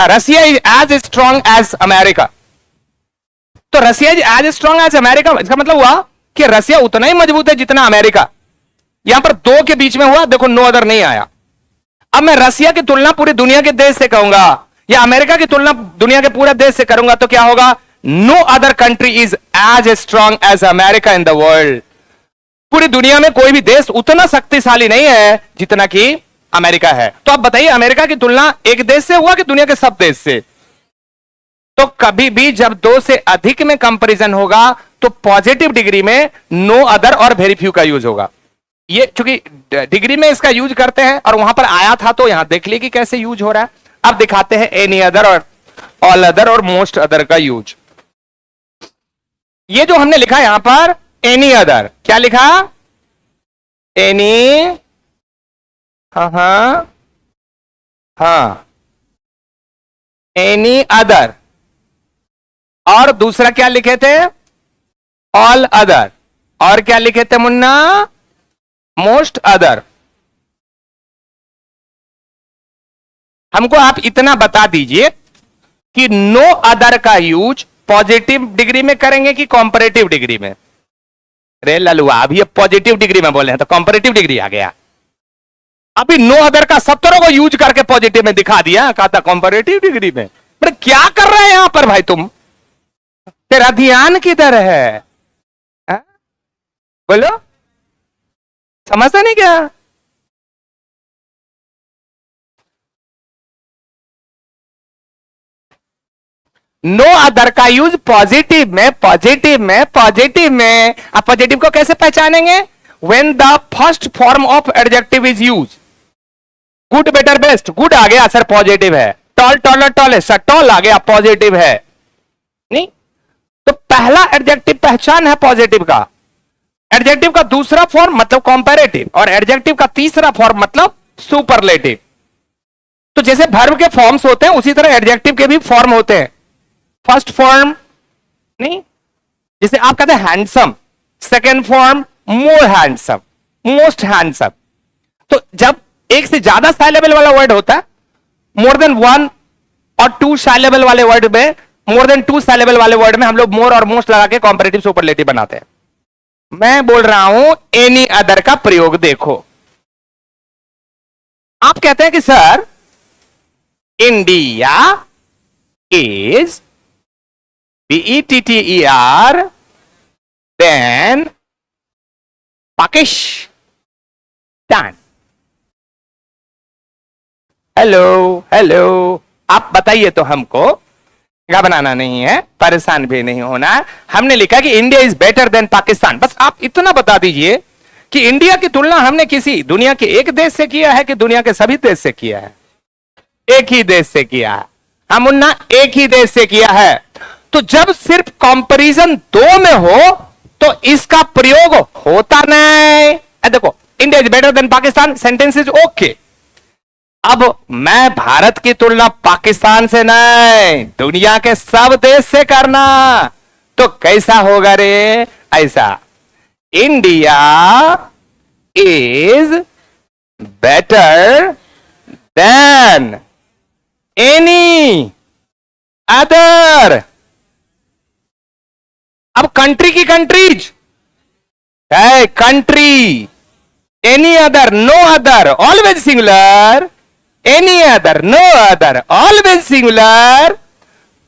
Russia is as strong as America, तो Russia is as strong as America, इसका मतलब हुआ कि रसिया उतना ही मजबूत है जितना अमेरिका। यहां पर दो के बीच में हुआ, देखो नो अदर नहीं आया। अब मैं रसिया की तुलना पूरी दुनिया के देश से कहूंगा या अमेरिका की तुलना दुनिया के पूरे देश से करूंगा तो क्या होगा? No other country is as strong as America in the world. पूरी दुनिया में कोई भी देश उतना शक्तिशाली नहीं है जितना कि अमेरिका है। तो आप बताइए अमेरिका की तुलना एक देश से हुआ कि दुनिया के सब देश से? तो कभी भी जब दो से अधिक में कंपैरिजन होगा तो पॉजिटिव डिग्री में नो अदर और वेरी फ्यू का यूज होगा। ये चूंकि डिग्री में इसका यूज करते हैं और वहां पर आया था तो यहां देख लिए कि कैसे यूज हो रहा है। अब दिखाते हैं एनी अदर और ऑल अदर और मोस्ट अदर का यूज। ये जो हमने लिखा यहां पर एनी अदर, क्या लिखा? एनी, हाँ एनी अदर, और दूसरा क्या लिखे थे? ऑल अदर, और क्या लिखे थे मुन्ना? Most other. हमको आप इतना बता दीजिए कि नो अदर का यूज पॉजिटिव डिग्री में करेंगे कि कॉम्परेटिव डिग्री में? रे ललुआ, अभी ये पॉजिटिव डिग्री में बोले हैं तो कॉम्परेटिव डिग्री आ गया। अभी नो अदर का 17 को यूज करके पॉजिटिव में दिखा दिया, कहा था कॉम्परेटिव डिग्री में। पर क्या कर रहे हैं यहां पर भाई तुम? तेरा ध्यान किधर है? बोलो, समझता नहीं क्या? नो अदर का यूज पॉजिटिव में, पॉजिटिव में, पॉजिटिव में। आप पॉजिटिव को कैसे पहचानेंगे? When the first form of adjective is use. Good, better, best, good आ गया सर पॉजिटिव है। टॉल, टॉलर, टॉलेस्ट, टॉल आ गया पॉजिटिव है। नहीं तो पहला एडजेक्टिव पहचान है पॉजिटिव का। एडजेक्टिव का दूसरा फॉर्म मतलब कंपैरेटिव, और एडजेक्टिव का तीसरा फॉर्म मतलब सुपरलेटिव। तो जैसे वर्ब के फॉर्म्स होते हैं उसी तरह एडजेक्टिव के भी फॉर्म होते हैं। फर्स्ट फॉर्म नहीं, जैसे आप कहते हैं हैंडसम, सेकेंड फॉर्म मोर हैंडसम, मोस्ट हैंडसम। तो जब एक से ज्यादा साइलेबल वाला वर्ड होता है, मोर देन वन और टू साइलेबल वाले वर्ड में, मोर देन टू साइलेबल वाले वर्ड में हम लोग मोर और मोस्ट लगा के कॉम्परेटिव सुपरलेटिव बनाते हैं। मैं बोल रहा हूं एनी अदर का प्रयोग देखो। आप कहते हैं कि sir India is BETTER than Pakistan. Hello hello, आप बताइए तो हमको, घबराना नहीं है, परेशान भी नहीं होना है। हमने लिखा कि India is better than Pakistan. बस आप इतना बता दीजिए कि इंडिया की तुलना हमने किसी दुनिया के एक देश से किया है कि दुनिया के सभी देश से किया है? एक ही देश से किया है। हम मुन्ना एक ही देश से किया है। तो जब सिर्फ कंपैरिजन दो में हो तो इसका प्रयोग होता नहीं। देखो, India is better than Pakistan, sentence is okay. अब मैं भारत की तुलना पाकिस्तान से नहीं, दुनिया के सब देश से करना, तो कैसा होगा रे? ऐसा, India is better than any other. अब कंट्री की कंट्रीज है, country, any other, no other, always singular, any other, no other, always singular.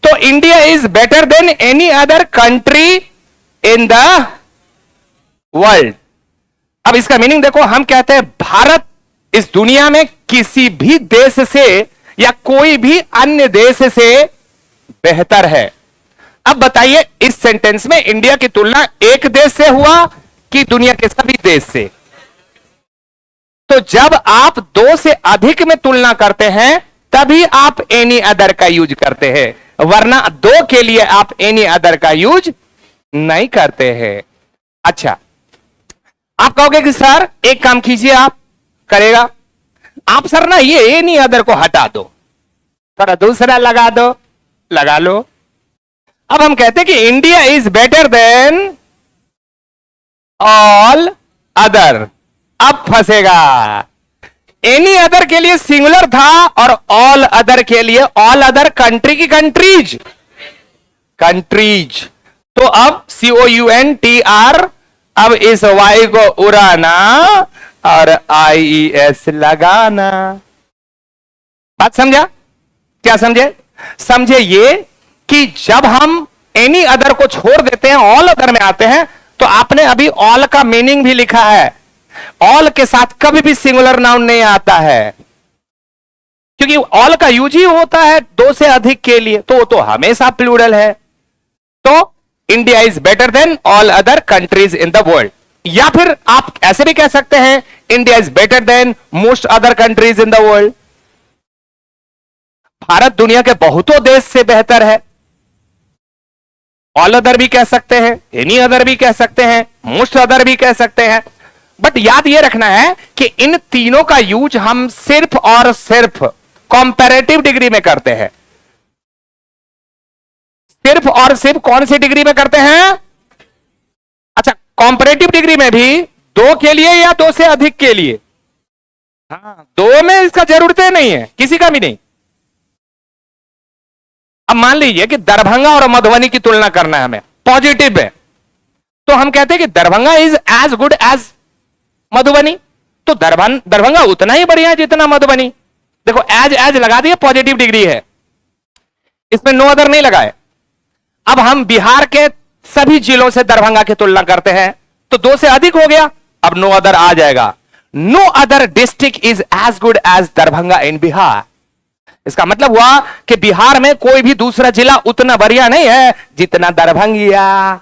तो India is better than any other country in the world. अब इसका meaning देखो, हम कहते हैं भारत इस दुनिया में किसी भी देश से या कोई भी अन्य देश से बेहतर है। अब बताइए इस सेंटेंस में इंडिया की तुलना एक देश से हुआ कि दुनिया के सभी देश से? तो जब आप दो से अधिक में तुलना करते हैं तभी आप एनी अदर का यूज करते हैं, वरना दो के लिए आप एनी अदर का यूज नहीं करते हैं। अच्छा, आप कहोगे कि सर एक काम कीजिए, आप करेगा आप सर ना ये एनी अदर को हटा दो, थोड़ा दूसरा लगा दो, लगा लो। अब हम कहते हैं कि India is better then all other. अब फंसेगा, एनी अदर के लिए सिंगुलर था और ऑल अदर के लिए ऑल अदर कंट्री की कंट्रीज, कंट्रीज। तो अब COUNTR, अब इस Y को उड़ाना और IES लगाना। बात समझा? क्या समझे? समझे ये कि जब हम एनी अदर को छोड़ देते हैं, ऑल अदर में आते हैं, तो आपने अभी ऑल का मीनिंग भी लिखा है। ऑल के साथ कभी भी सिंगुलर नाउन नहीं आता है, क्योंकि ऑल का यूज ही होता है दो से अधिक के लिए, तो हमेशा प्लूरल है। तो India is better then all other countries in the world, या फिर आप ऐसे भी कह सकते हैं India is better then most other countries in the world. Bharat दुनिया के बहुतों देश से बेहतर है। ऑल अदर भी कह सकते हैं, एनी अदर भी कह सकते हैं, मोस्ट अदर भी कह सकते हैं। बट याद यह रखना है कि इन तीनों का यूज हम सिर्फ और सिर्फ कंपैरेटिव डिग्री में करते हैं। सिर्फ और सिर्फ कौन सी डिग्री में करते हैं? अच्छा, कंपैरेटिव डिग्री में भी दो के लिए या दो से अधिक के लिए? हाँ, दो में इसका जरूरत नहीं है, किसी का भी नहीं। अब मान लीजिए कि दरभंगा और मधुबनी की तुलना करना है हमें, पॉजिटिव है, तो हम कहते हैं कि Darbhanga is as good as Madhubani. तो दरभंगा उतना ही बढ़िया है जितना मधुबनी। देखो, एज एज लगा दिया, पॉजिटिव डिग्री है, इसमें नो अदर नहीं लगाए। अब हम बिहार के सभी जिलों से दरभंगा की तुलना करते हैं, तो दो से अधिक हो गया, अब नो अदर आ जाएगा। No other district is as good as Darbhanga in Bihar. इसका मतलब हुआ कि बिहार में कोई भी दूसरा जिला उतना बढ़िया नहीं है जितना दरभंगिया।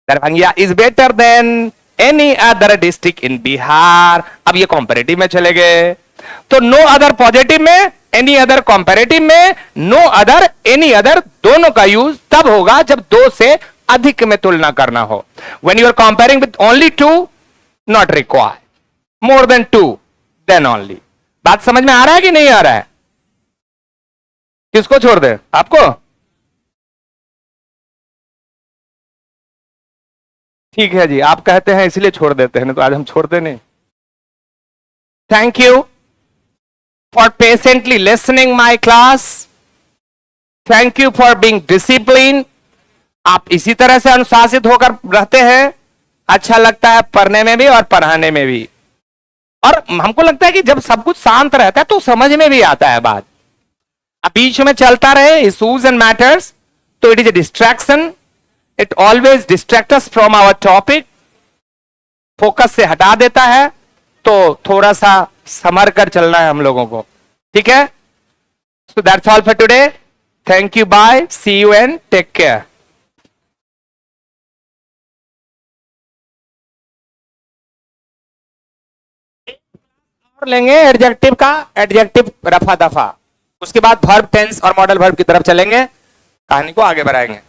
Darbhangiya is better than any other district in Bihar. अब ये कंपैरेटिव में चले गए, तो नो अदर पॉजिटिव में, एनी अदर कंपैरेटिव में, नो अदर एनी अदर दोनों का यूज तब होगा जब दो से अधिक में तुलना करना हो। When you are comparing with only two, not required, more than two then only. बात समझ में आ रहा है कि नहीं आ रहा है? किसको छोड़ दे? आपको? ठीक है जी, आप कहते हैं इसलिए छोड़ देते हैं, नहीं तो आज हम छोड़ते नहीं। Thank you for patiently listening my class. Thank you for being discipline. आप इसी तरह से अनुशासित होकर रहते हैं, अच्छा लगता है पढ़ने में भी और पढ़ाने में भी। और हमको लगता है कि जब सब कुछ शांत रहता है तो समझ में भी आता है बात। अब बीच में चलता रहे इश्यूज एंड मैटर्स, तो it is a distraction. It always distract us from our topic, focus से हटा देता है। तो थोड़ा सा संभर कर चलना है हम लोगों को, ठीक है? So that's all for today. Thank you, bye, see you and take care. और लेंगे एडजेक्टिव का, एडजेक्टिव रफा दफा, उसके बाद वर्ब टेंस और मॉडल वर्ब की तरफ चलेंगे, कहानी को आगे बढ़ाएंगे।